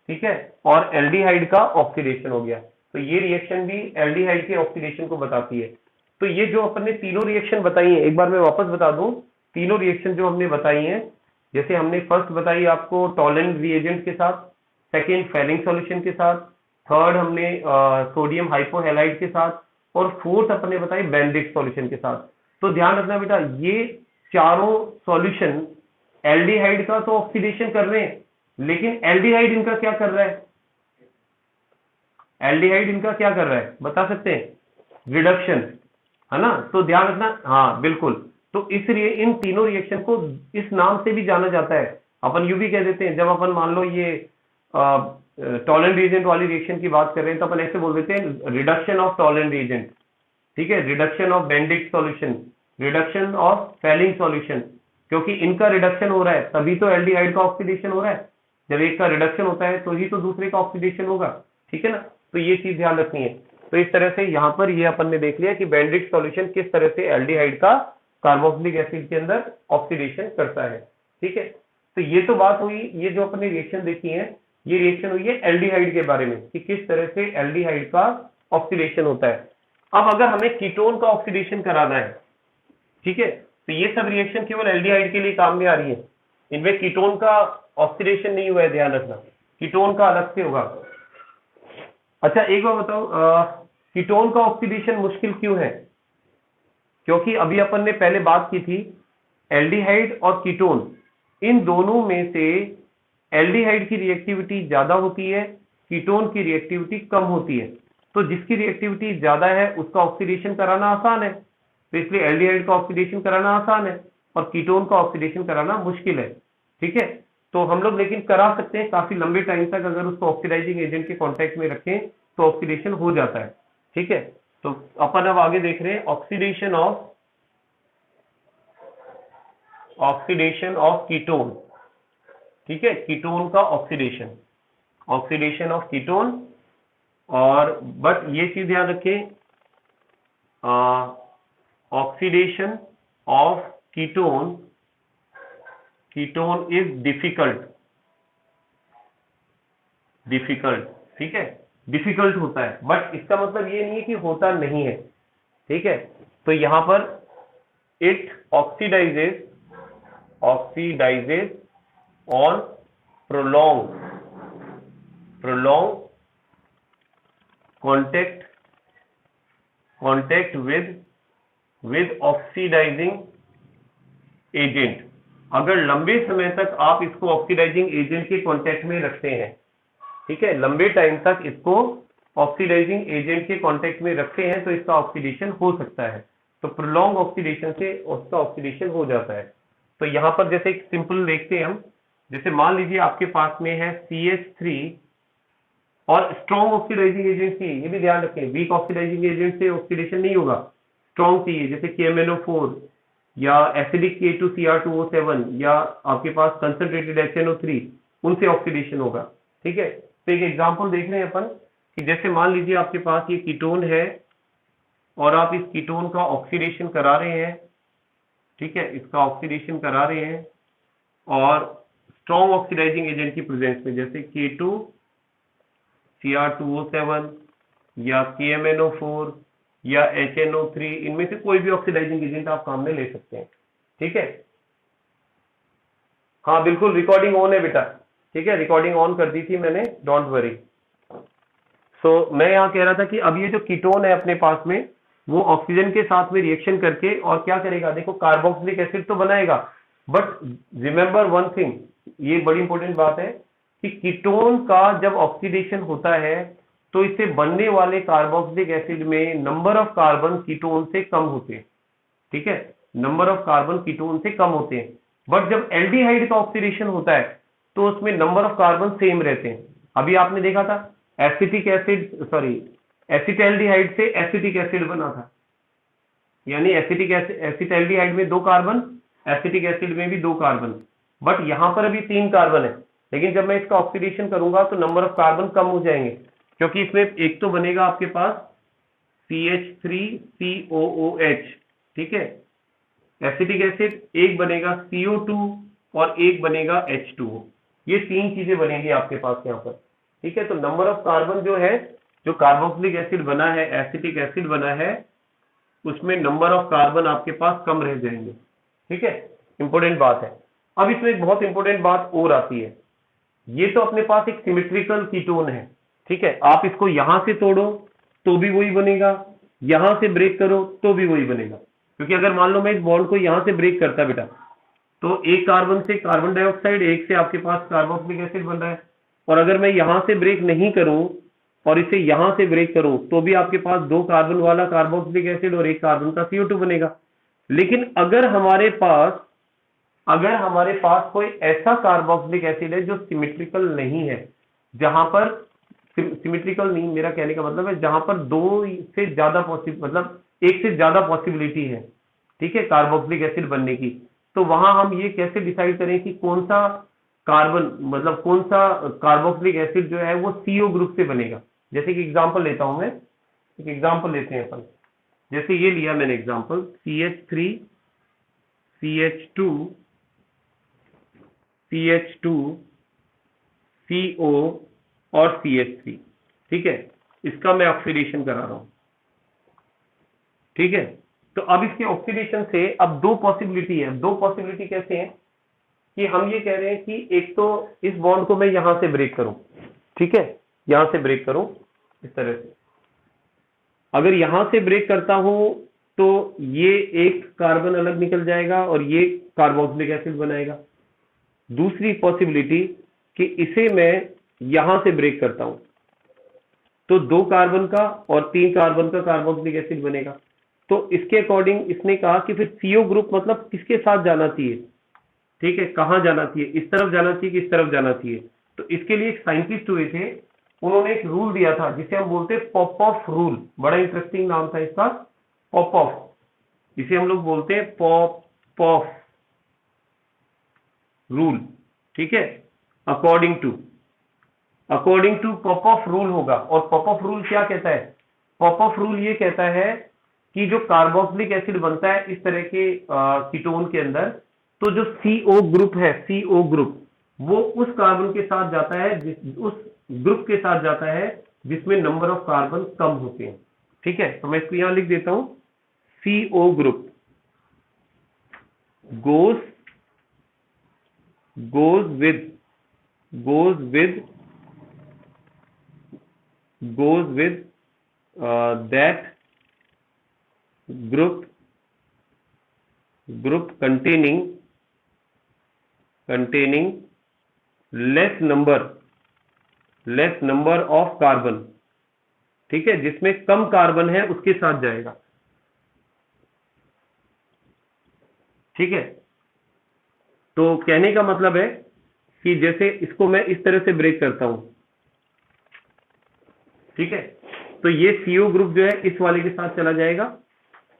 ठीक है, और एल्डिहाइड का ऑक्सीडेशन हो गया। तो ये रिएक्शन भी एल्डिहाइड के ऑक्सीडेशन को बताती है। तो ये जो अपन ने तीनों रिएक्शन बताई है, एक बार मैं वापस बता दूं, तीनों रिएक्शन जो हमने बताई हैं, जैसे हमने फर्स्ट बताई आपको टॉलरेंट रिएजेंट के साथ, सेकेंड फेलिंग सॉल्यूशन के साथ, थर्ड हमने सोडियम हाइपोहेलाइड के साथ, और फोर्थ अपने बताई बेंडिक्ट सॉल्यूशन के साथ। तो ध्यान रखना बेटा, ये चारों सॉल्यूशन एल्डिहाइड का तो ऑक्सीडेशन कर रहे हैं, लेकिन एल्डिहाइड इनका क्या कर रहा है, एल्डिहाइड इनका क्या कर रहा है बता सकते हैं, रिडक्शन, है ना। तो ध्यान रखना, हाँ बिल्कुल। तो इसलिए इन तीनों रिएक्शन को इस नाम से भी जाना जाता है, अपन यू भी कह देते हैं। जब अपन मान लो ये टॉलरेंट रिएजेंट वाली रिएक्शन की बात कर रहे हैं, तो अपन ऐसे बोल देते हैं रिडक्शन ऑफ टॉलरेंट रिएजेंट, ठीक है, reduction of Benedict solution, reduction of Fehling solution, क्योंकि इनका रिडक्शन हो रहा है तभी तो एल्डिहाइड का ऑक्सीडेशन हो रहा है। जब एक का रिडक्शन होता है तो ही तो दूसरे का ऑक्सीडेशन होगा, ठीक है ना। तो ये चीज ध्यान रखनी है। तो इस तरह से यहाँ पर ये अपन ने देख लिया कि बेंडिक्ट सॉल्यूशन किस तरह से एल्डिहाइड का कार्बोक्सिलिक एसिड के अंदर ऑक्सीडेशन करता है, ठीक है। तो ये तो बात हुई, ये जो अपने रिएक्शन देखी है, ये रिएक्शन हुई है एल्डिहाइड के बारे में कि किस तरह से एल्डिहाइड का ऑक्सीडेशन होता है। अब अगर हमें कीटोन का ऑक्सीडेशन कराना है, ठीक है, तो ये सब रिएक्शन केवल एल्डिहाइड के लिए काम में आ रही है, इनमें कीटोन का ऑक्सीडेशन नहीं हुआ है, ध्यान रखना, कीटोन का अलग से होगा। अच्छा एक बार बताओ, कीटोन का ऑक्सीडेशन मुश्किल क्यों है, क्योंकि अभी अपन ने पहले बात की थी एल्डिहाइड और कीटोन, इन दोनों में से एल्डिहाइड की रिएक्टिविटी ज्यादा होती है, कीटोन की रिएक्टिविटी कम होती है। तो जिसकी रिएक्टिविटी ज्यादा है उसका ऑक्सीडेशन कराना आसान है, तो इसलिए एल्डिहाइड का ऑक्सीडेशन कराना आसान है और कीटोन का ऑक्सीडेशन कराना मुश्किल है, ठीक है। तो हम लोग लेकिन करा सकते हैं काफी लंबे टाइम तक, अगर उसको ऑक्सीडाइजिंग एजेंट के कांटेक्ट में रखें तो ऑक्सीडेशन हो जाता है, ठीक है। तो अपन अब आगे देख रहे हैं ऑक्सीडेशन ऑफ कीटोन, ठीक है, कीटोन का ऑक्सीडेशन, ऑक्सीडेशन ऑफ कीटोन। और बट ये चीज ध्यान रखें, oxidation of ketone, ketone is difficult, difficult, ठीक है, डिफिकल्ट होता है, बट इसका मतलब ये नहीं है कि होता नहीं है, ठीक है। तो यहां पर it oxidises, oxidises on prolong, prolong contact, contact with oxidising agent. अगर लंबे समय तक आप इसको ऑक्सीडाइजिंग एजेंट के कांटेक्ट में रखते हैं, ठीक है, लंबे टाइम तक इसको ऑक्सीडाइजिंग एजेंट के कांटेक्ट में रखते हैं, तो इसका ऑक्सीडेशन हो सकता है। तो प्रोलॉन्ग ऑक्सीडेशन से उसका ऑक्सीडेशन हो जाता है। तो यहां पर जैसे एक सिंपल देखते हैं हम, जैसे मान लीजिए आपके पास में है CH3 और स्ट्रॉन्ग ऑक्सीडाइजिंग एजेंट चाहिए, ये भी ध्यान रखें, वीक ऑक्सीडाइजिंग एजेंट से ऑक्सीडेशन नहीं होगा, स्ट्रॉन्ग चाहिए, जैसे KMnO4 या एसिडिक K2Cr2O7 या आपके पास कंसंट्रेटेड HNO3, उनसे ऑक्सीडेशन होगा, ठीक है। तो एक एग्जांपल देख रहे हैं अपन कि जैसे मान लीजिए आपके पास ये कीटोन है और आप इस कीटोन का ऑक्सीडेशन करा रहे हैं ठीक है, इसका ऑक्सीडेशन करा रहे हैं और स्ट्रॉन्ग ऑक्सीडाइजिंग एजेंट की प्रेजेंस में, जैसे K2 Cr2O7 या KMnO4 या HNO3, इनमें से कोई भी ऑक्सीडाइजिंग एजेंट आप काम में ले सकते हैं। ठीक है, हाँ बिल्कुल रिकॉर्डिंग ऑन है बेटा। ठीक है, रिकॉर्डिंग ऑन कर दी थी मैंने, डोंट वरी। मैं यहाँ कह रहा था कि अब ये जो कीटोन है अपने पास में, वो ऑक्सीजन के साथ में रिएक्शन करके और क्या करेगा, देखो कार्बोक्सिलिक एसिड तो बनाएगा, बट रिमेंबर वन थिंग, ये बड़ी इंपॉर्टेंट बात है कि कीटोन का जब ऑक्सीडेशन होता है तो इससे बनने वाले कार्बोक्सिलिक एसिड में नंबर ऑफ कार्बन कीटोन से कम होते हैं। ठीक है, नंबर ऑफ कार्बन कीटोन से कम होते हैं, बट जब एल्डिहाइड का ऑक्सीडेशन होता है तो उसमें नंबर ऑफ कार्बन सेम रहते हैं। अभी आपने देखा था एसिटिक एसिड, सॉरी एसिटैल्डिहाइड से एसिटिक एसिड बना था, यानी एसिटैल्डिहाइड में 2 कार्बन, एसिटिक एसिड में भी 2 कार्बन, बट यहां पर अभी 3 कार्बन है, लेकिन जब मैं इसका ऑक्सीडेशन करूंगा तो नंबर ऑफ कार्बन कम हो जाएंगे, क्योंकि इसमें एक तो बनेगा आपके पास CH3COOH। ठीक है, एसिटिक एसिड एक बनेगा CO2 और एक बनेगा H2O, ये 3 चीजें बनेंगी आपके पास यहाँ पर। ठीक है, तो नंबर ऑफ कार्बन जो है, जो कार्बोक्सिलिक एसिड बना है, एसिटिक एसिड बना है, उसमें नंबर ऑफ कार्बन आपके पास कम रह जाएंगे। ठीक है, इंपॉर्टेंट बात है। अब इसमें एक बहुत इंपॉर्टेंट बात और आती है, ये तो अपने पास एक सिमेट्रिकल कीटोन है। ठीक है, आप इसको यहां से तोड़ो तो भी वही बनेगा, यहां से ब्रेक करो तो भी वही बनेगा, क्योंकि अगर मान लो मैं इस बॉन्ड को यहां से ब्रेक करता बेटा, तो एक कार्बन से कार्बन डाइऑक्साइड, एक से आपके पास कार्बोक्सिलिक एसिड बन रहा है, और अगर मैं यहां से ब्रेक नहीं करूं और इसे यहां से ब्रेक करूं तो भी आपके पास 2 कार्बन वाला कार्बोक्सिलिक एसिड और 1 कार्बन का CO2 बनेगा। लेकिन अगर हमारे पास कोई ऐसा कार्बोक्सिलिक एसिड है जो सिमेट्रिकल नहीं है, जहां पर सिमेट्रिकल नहीं, मेरा कहने का मतलब है जहां पर 2 से ज्यादा मतलब 1 से ज्यादा पॉसिबिलिटी है, ठीक है, कार्बोक्सिलिक एसिड बनने की, तो वहां हम ये कैसे डिसाइड करें कि कौन सा कार्बन, मतलब कौन सा कार्बोक्सिलिक एसिड जो है वो CO ग्रुप से बनेगा। जैसे कि एग्जांपल लेता हूं मैं, एक एग्जांपल लेते हैं अपन, जैसे ये लिया मैंने example CH3 CH2 CH2 CO और CH3। ठीक है, इसका मैं ऑक्सीडेशन करा रहा हूं। ठीक है, तो अब इसके ऑक्सीडेशन से अब 2 पॉसिबिलिटी है। 2 पॉसिबिलिटी कैसे हैं कि हम ये कह रहे हैं कि एक तो इस बॉन्ड को मैं यहां से ब्रेक करूं, ठीक है, यहां से ब्रेक करूं इस तरह से, अगर यहां से ब्रेक करता हूं तो ये एक कार्बन अलग निकल जाएगा और ये कार्बोक्सिलिक एसिड बनाएगा। दूसरी पॉसिबिलिटी कि इसे मैं यहां से ब्रेक करता हूं तो 2 कार्बन का और 3 कार्बन का कार्बोक्सिलिक एसिड बनेगा। तो इसके अकॉर्डिंग इसने कहा कि फिर CO ग्रुप मतलब किसके साथ जाना चाहिए, ठीक है, कहां जाना चाहिए, इस तरफ जाना चाहिए कि इस तरफ जाना चाहिए। तो इसके लिए एक साइंटिस्ट हुए थे, उन्होंने एक रूल दिया था जिसे हम बोलते हैं पॉपऑफ रूल। बड़ा इंटरेस्टिंग नाम था इसका, पॉपऑफ, इसे हम लोग बोलते हैं पॉपऑफ रूल। ठीक है, अकॉर्डिंग टू पॉपऑफ रूल होगा। और पॉपऑफ रूल क्या कहता है, पॉपऑफ रूल ये कहता है कि जो कार्बोक्सिलिक एसिड बनता है इस तरह के कीटोन के अंदर, तो जो CO ग्रुप है, CO ग्रुप, वो उस कार्बन के साथ जाता है, उस ग्रुप के साथ जाता है जिसमें नंबर ऑफ कार्बन कम होते हैं। ठीक है, तो मैं इसको यहां लिख देता हूं, CO group goes with that group containing less number of carbon. ठीक है, जिसमें कम कार्बन है उसके साथ जाएगा। ठीक है, तो कहने का मतलब है कि जैसे इसको मैं इस तरह से ब्रेक करता हूं, ठीक है, तो ये CO ग्रुप जो है इस वाले के साथ चला जाएगा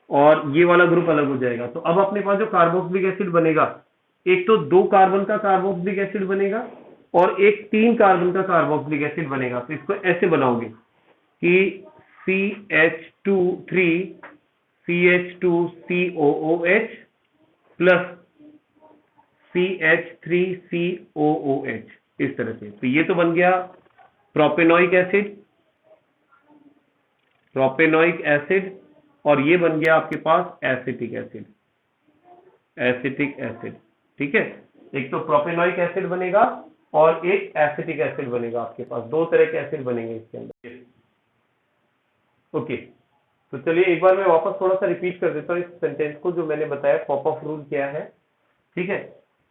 और ये वाला ग्रुप अलग हो जाएगा। तो अब अपने पास जो कार्बोक्सिलिक एसिड बनेगा, एक तो 2 कार्बन का कार्बोक्सिलिक एसिड बनेगा और एक 3 कार्बन का कार्बोक्सिलिक एसिड बनेगा। तो इसको ऐसे बनाओगे कि CH2 3 CH2 COOH plus CH3COOH, इस तरह से। तो ये तो बन गया प्रोपेनोइक एसिड, प्रोपेनोइक एसिड, और ये बन गया आपके पास एसिटिक एसिड, एसिटिक एसिड। ठीक है, एक तो प्रोपेनोइक एसिड बनेगा और एक एसिटिक एसिड बनेगा, आपके पास दो तरह के एसिड बनेंगे इसके अंदर। ओके, तो चलिए एक बार मैं वापस थोड़ा सा रिपीट कर देता हूँ इस सेंटेंस को, जो मैंने बताया पॉपअप रूल क्या है। ठीक है,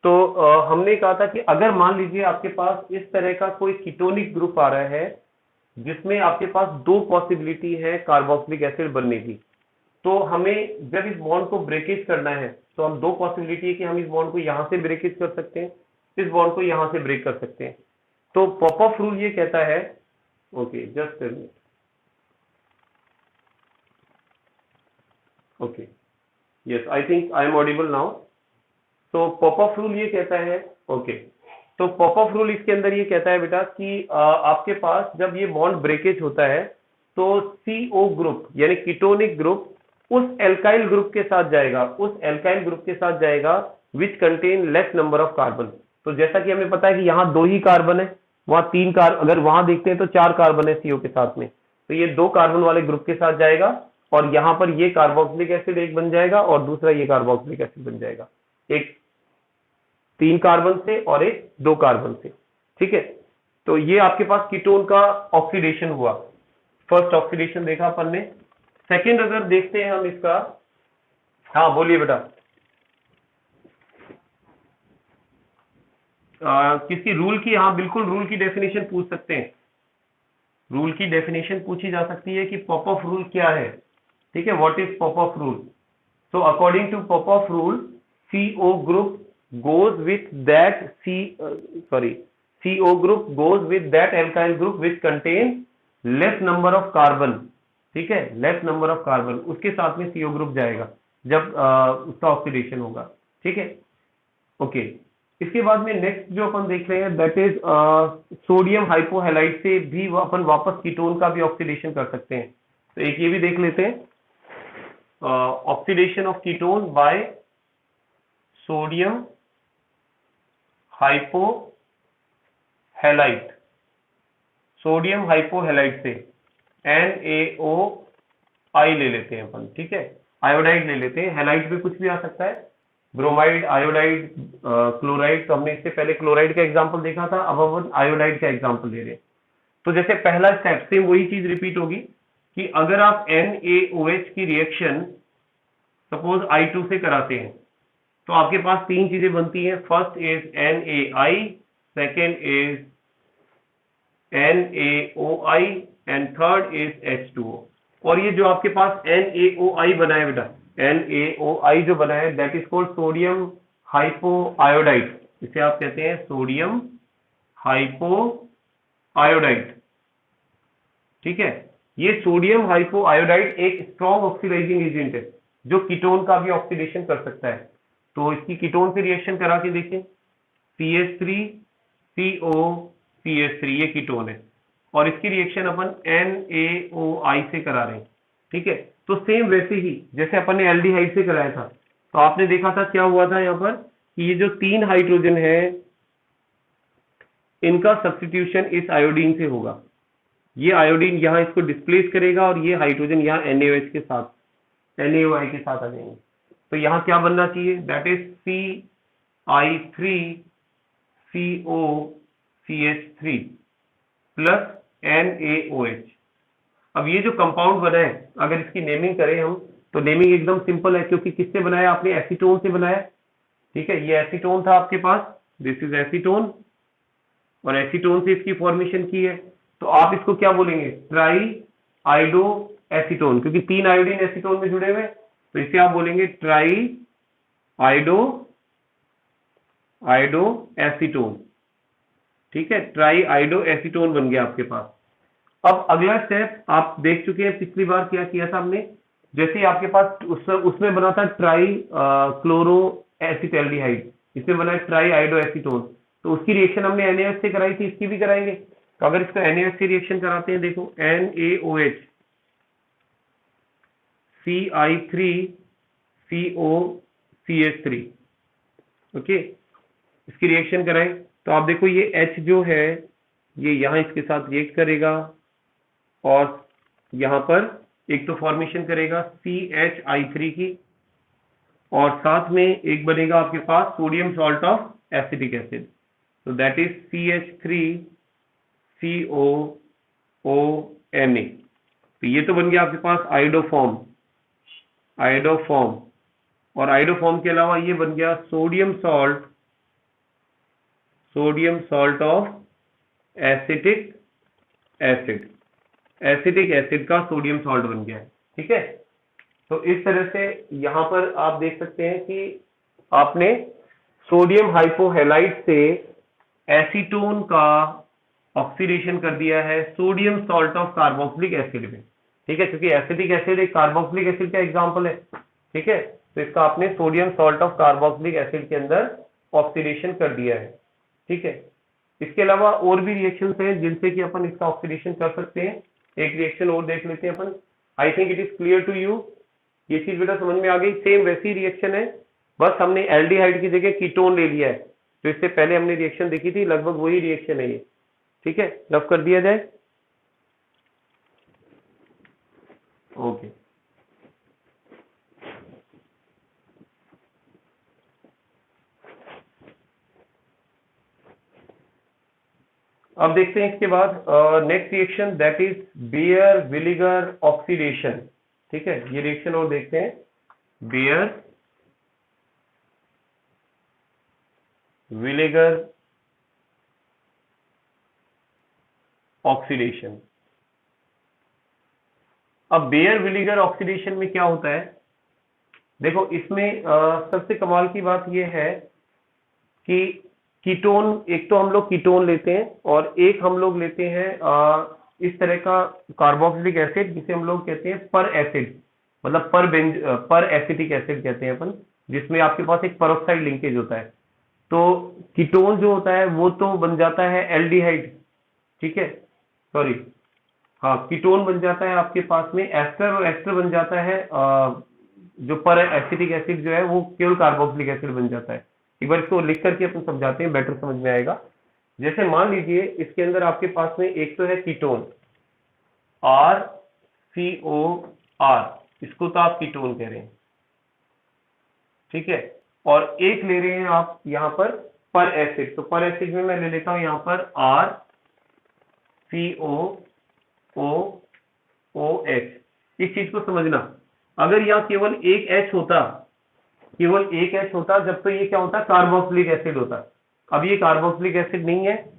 तो हमने कहा था कि अगर मान लीजिए आपके पास इस तरह का कोई कीटोनिक ग्रुप आ रहा है जिसमें आपके पास दो पॉसिबिलिटी है कार्बोक्सिलिक एसिड बनने की, तो हमें जब इस बॉन्ड को ब्रेकेज करना है तो हम दो पॉसिबिलिटी है कि हम इस बॉन्ड को यहां से ब्रेकेज कर सकते हैं, इस बॉन्ड को यहां से ब्रेक कर सकते हैं। तो पॉपअप रूल ये कहता है, okay just a minute, okay yes I think I am audible now. तो पॉपअप रूल ये कहता है, ओके, तो पॉपअप रूल इसके अंदर ये कहता है बेटा कि आपके पास जब ये बॉन्ड ब्रेकेज होता है तो CO ग्रुप यानी कीटोनिक ग्रुप उस एल्काइल ग्रुप के साथ जाएगा, उस एल्काइल ग्रुप के साथ जाएगा which contain less number of carbon. तो जैसा कि हमें पता है कि यहाँ दो ही कार्बन है, वहां तीन अगर वहां देखते हैं तो चार कार्बन है CO के साथ में, तो ये दो कार्बन वाले ग्रुप के साथ जाएगा और यहाँ पर ये कार्बोक्सिलिक एसिड एक बन जाएगा और दूसरा ये कार्बोक्सिलिक एसिड बन जाएगा, एक तीन कार्बन से और एक दो कार्बन से। ठीक है, तो ये आपके पास कीटोन का ऑक्सीडेशन हुआ, फर्स्ट ऑक्सीडेशन देखा अपन ने। सेकंड अगर देखते हैं हम इसका, हाँ बोलिए बेटा, किसी रूल की, हाँ बिल्कुल रूल की डेफिनेशन पूछ सकते हैं, रूल की डेफिनेशन पूछी जा सकती है कि पॉपअप रूल क्या है। ठीक है, what is Popoff rule? So according to Popoff rule CO group goes with that CO group goes with that alkyl group which contain less number of carbon। ठीक है, लेस नंबर ऑफ कार्बन, उसके साथ में CO group जाएगा जब उसका oxidation होगा। ठीक है, ओके, इसके बाद में नेक्स्ट जो अपन देख रहे हैं दैट इज सोडियम हाइपोहैलाइड से भी अपन वापस कीटोन का भी ऑक्सीडेशन कर सकते हैं। तो एक ये भी देख लेते हैं, oxidation of ketone by sodium hypohalide, sodium hypohalide से NaOI ले लेते हैं अपन। ठीक है, आयोडाइड ले लेते हैं, हैलाइड में कुछ भी आ सकता है, ब्रोमाइड, आयोडाइड, क्लोराइड। तो हमने इससे पहले क्लोराइड का एग्जांपल देखा था, अब अपन आयोडाइड का एग्जांपल ले रहे हैं। तो जैसे पहला स्टेप सेम वही चीज रिपीट होगी कि अगर आप NaOH की रिएक्शन सपोज I2 से कराते हैं तो आपके पास तीन चीजें बनती हैं, first is NaI, second is NaOI and third is H2O। और ये जो आपके पास NaOI बना है बेटा, NaOI जो बना है दैट इज कॉल्ड सोडियम हाइपोआयोडाइड, इसे आप कहते हैं सोडियम हाइपोआयोडाइड। ठीक है, ये सोडियम हाइपोआयोडाइड एक स्ट्रॉन्ग ऑक्सीडाइजिंग एजेंट है जो कीटोन का भी ऑक्सीडेशन कर सकता है। तो इसकी कीटोन से रिएक्शन करा के देखें, CH3COCH3 ये कीटोन है और इसकी रिएक्शन अपन NaOI से करा रहे हैं। ठीक है, तो सेम वैसे ही जैसे अपन ने एल्डिहाइड से कराया था, तो आपने देखा था क्या हुआ था यहाँ पर कि ये जो तीन हाइड्रोजन है इनका सब्स्टिट्यूशन इस आयोडीन से होगा, ये आयोडीन यहाँ इसको डिस्प्लेस करेगा और ये हाइड्रोजन यहाँ NaOH के साथ, NaOI के साथ आ जाएंगे। तो यहाँ क्या बनना चाहिए, that is CI3COCH3 plus NaOH। अब ये जो कंपाउंड बना है अगर इसकी नेमिंग करें हम तो नेमिंग एकदम सिंपल है, क्योंकि किससे बनाया आपने, एसीटोन से बनाया। ठीक है, ये एसीटोन था आपके पास, दिस इज एसीटोन, और एसीटोन से इसकी फॉर्मेशन की है। तो आप इसको क्या बोलेंगे, ट्राई आइडो एसीटोन, क्योंकि तीन आयोडीन एसीटोन में जुड़े हुए, तो इसे आप बोलेंगे ट्राई आइडो एसीटोन। ठीक है, ट्राई आइडो एसीटोन बन गया आपके पास। अब अगला स्टेप आप देख चुके हैं, पिछली बार क्या किया था हमने, जैसे आपके पास उसमें बना था ट्राई क्लोरो एसिटल्डिहाइड, इसमें बना है ट्राई आइडो एसीटोन, तो उसकी रिएक्शन हमने NaOH से कराई थी, इसकी भी कराएंगे। तो अगर इसको NaOH से रिएक्शन कराते हैं, देखो NaOH CI3COCH3, ओके, इसकी रिएक्शन कराएं तो आप देखो ये H जो है ये यहाँ इसके साथ रिएक्ट करेगा और यहाँ पर एक तो फॉर्मेशन करेगा CHI3 की, और साथ में एक बनेगा आपके पास sodium salt of acetic acid, तो दैट इज CH3COONA। तो ये तो बन गया आपके पास आयोडोफॉर्म, और आयोडोफॉर्म के अलावा ये बन गया sodium salt of acetic acid का सोडियम सॉल्ट बन गया है। ठीक है, तो इस तरह से यहां पर आप देख सकते हैं कि आपने सोडियम हाइपोहैलाइड से एसीटोन का ऑक्सीडेशन कर दिया है sodium salt of carboxylic acid में। ठीक है, क्योंकि एसिटिक एसिड एक कार्बोक्सिलिक एसिड का एग्जांपल है। ठीक है, तो इसका आपने sodium salt of carboxylic acid के अंदर ऑक्सीडेशन कर दिया है। ठीक है, इसके अलावा और भी रिएक्शंस हैं जिनसे कि अपन इसका ऑक्सीडेशन कर सकते हैं। एक रिएक्शन और देख लेते हैं अपन। I think it is clear to you, ये चीज बेटा समझ में आ गई। सेम वैसी रिएक्शन है, बस हमने एल्डिहाइड की जगह कीटोन ले लिया है। तो इससे पहले हमने रिएक्शन देखी थी, लगभग वही रिएक्शन है ये। ठीक है, रफ कर दिया जाए। ओके, अब देखते हैं इसके बाद next reaction, that is Baeyer विनेगर ऑक्सीडेशन। ठीक है, ये रिएक्शन और देखते हैं, बेयर विनेगर ऑक्सीडेशन। अब बेयर विनेगर ऑक्सीडेशन में क्या होता है, देखो इसमें सबसे कमाल की बात यह है कि कीटोन, एक तो हम लोग कीटोन लेते हैं और एक हम लोग लेते हैं इस तरह का कार्बोक्सिलिक एसिड जिसे हम लोग कहते हैं पर एसिड, मतलब पर एसिटिक एसिड कहते हैं अपन, जिसमें आपके पास एक पेरोक्साइड लिंकेज होता है। तो कीटोन जो होता है वो तो बन जाता है एल्डिहाइड। ठीक है, सॉरी, हाँ, कीटोन बन जाता है आपके पास में एस्टर, और एस्टर बन जाता है जो पर एसिटिक एसिड जो है वो केवल कार्बोक्सिलिक एसिड बन जाता है। एक बार इसको लिख करके अपन समझाते हैं, बेटर समझ में आएगा। जैसे मान लीजिए इसके अंदर आपके पास में एक तो है कीटोन RCOR, इसको तो आप कीटोन कह रहे हैं। ठीक है, और एक ले रहे हैं आप यहाँ पर एसिड, तो पर एसिड में मैं ले लेता हूं यहाँ पर RCOOH। इस चीज को समझना, अगर यहाँ केवल एक H होता, जब तो ये क्या होता, कार्बोक्सिलिक एसिड होता। अब ये कार्बोक्सिलिक एसिड नहीं है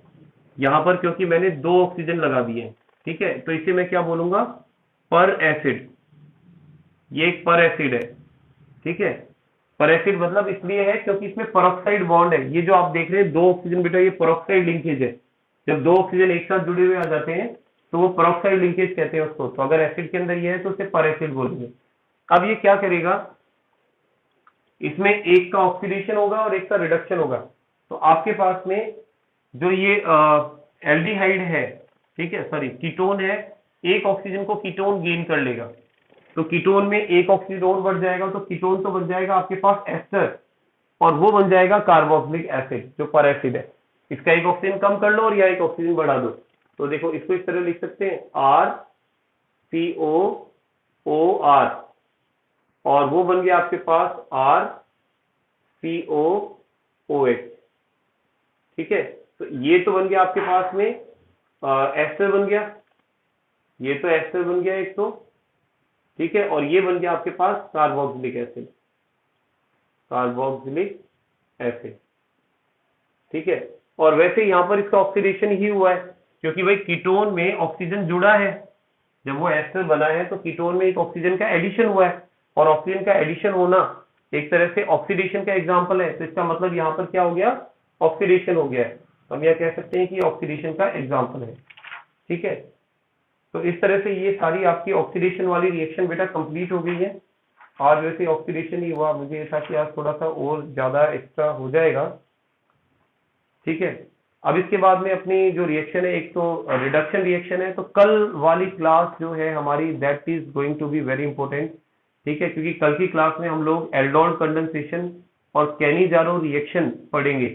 यहाँ पर, क्योंकि मैंने 2 ऑक्सीजन लगा दिए हैं। ठीक है, तो इसे मैं क्या बोलूंगा, पर एसिड। ये एक पर एसिड है। ठीक है, पर एसिड मतलब इसलिए है क्योंकि इसमें पेरोक्साइड बॉन्ड है। ये जो आप देख रहे हैं 2 ऑक्सीजन बेटा, ये पेरोक्साइड लिंकेज है। जब 2 ऑक्सीजन एक साथ जुड़े हुए आ जाते हैं तो वो पेरोक्साइड लिंकेज कहते हैं उसको। तो अगर एसिड के अंदर ये है तो उसे पर एसिड बोलेंगे। अब ये क्या करेगा, इसमें एक का ऑक्सीडेशन होगा और एक का रिडक्शन होगा। तो आपके पास में जो ये एल्डिहाइड है, ठीक है, सॉरी कीटोन है, एक ऑक्सीजन को कीटोन गेन कर लेगा, तो कीटोन में एक ऑक्सीजन और बढ़ जाएगा, तो कीटोन तो बन जाएगा आपके पास एस्टर, और वो बन जाएगा कार्बोक्सिलिक एसिड जो पर एसिड है। इसका एक ऑक्सीजन कम कर लो और या एक ऑक्सीजन बढ़ा दो, तो देखो इसको इस तरह लिख सकते हैं RCOOR, और वो बन गया आपके पास RCOOH। ठीक है, तो ये तो बन गया आपके पास में एस्टर बन गया, ये तो एस्टर बन गया एक तो। ठीक है, और ये बन गया आपके पास कार्बोक्सिलिक एसिड। ठीक है, और वैसे यहां पर इसका ऑक्सीडेशन ही हुआ है क्योंकि भाई कीटोन में ऑक्सीजन जुड़ा है। जब वो एस्टर बना है तो कीटोन में एक ऑक्सीजन का एडिशन हुआ है, और ऑक्सीजन का एडिशन होना एक तरह से ऑक्सीडेशन का एग्जांपल है। तो इसका मतलब यहाँ पर क्या हो गया, ऑक्सीडेशन हो गया है। तो हम यह कह सकते हैं कि ऑक्सीडेशन का एग्जांपल है। ठीक है, तो इस तरह से ये सारी आपकी ऑक्सीडेशन वाली रिएक्शन बेटा कंप्लीट हो गई है। आज वैसे ऑक्सीडेशन ही हुआ, मुझे ऐसा कि आज थोड़ा सा और ज्यादा एक्स्ट्रा हो जाएगा। ठीक है, अब इसके बाद में अपनी जो रिएक्शन है, एक तो रिडक्शन रिएक्शन है, तो कल वाली क्लास जो है हमारी, that is going to be very important. ठीक है, क्योंकि कल की क्लास में हम लोग एल्डोल कंडेंसेशन और कैनिजारो रिएक्शन पढ़ेंगे।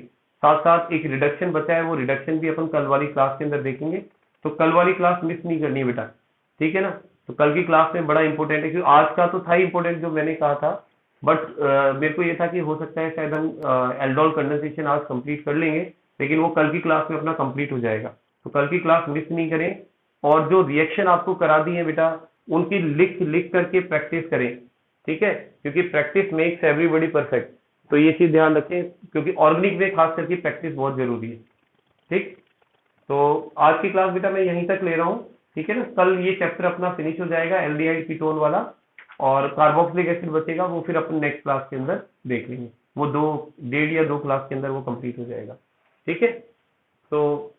साथ साथ एक रिडक्शन बचा है, वो रिडक्शन भी अपन कल वाली क्लास के अंदर देखेंगे। तो कल वाली क्लास मिस नहीं करनी है बेटा, ठीक है ना। तो कल की क्लास में बड़ा इंपॉर्टेंट है, क्योंकि आज का तो था ही इंपॉर्टेंट जो मैंने कहा था, बट मेरे को ये था कि हो सकता है शायद हम एल्डोल कंडेंसेशन आज कंप्लीट कर लेंगे, लेकिन वो कल की क्लास में अपना कंप्लीट हो जाएगा। तो कल की क्लास मिस नहीं करें, और जो रिएक्शन आपको करा दी है बेटा उनकी लिख लिख करके प्रैक्टिस करें, ठीक है, क्योंकि प्रैक्टिस मेक्स एवरीबॉडी परफेक्ट। तो ये चीज ध्यान रखें, क्योंकि ऑर्गेनिक में खास करके प्रैक्टिस बहुत जरूरी है। ठीक, तो आज की क्लास बेटा मैं यहीं तक ले रहा हूँ, ठीक है ना। कल ये चैप्टर अपना फिनिश हो जाएगा एल्डिहाइड कीटोन वाला, और कार्बोक्सिलिक एसिड बचेगा, वो फिर अपन नेक्स्ट क्लास के अंदर देख लेंगे। वो 1.5 या 2 क्लास के अंदर वो कंप्लीट हो जाएगा, ठीक है। तो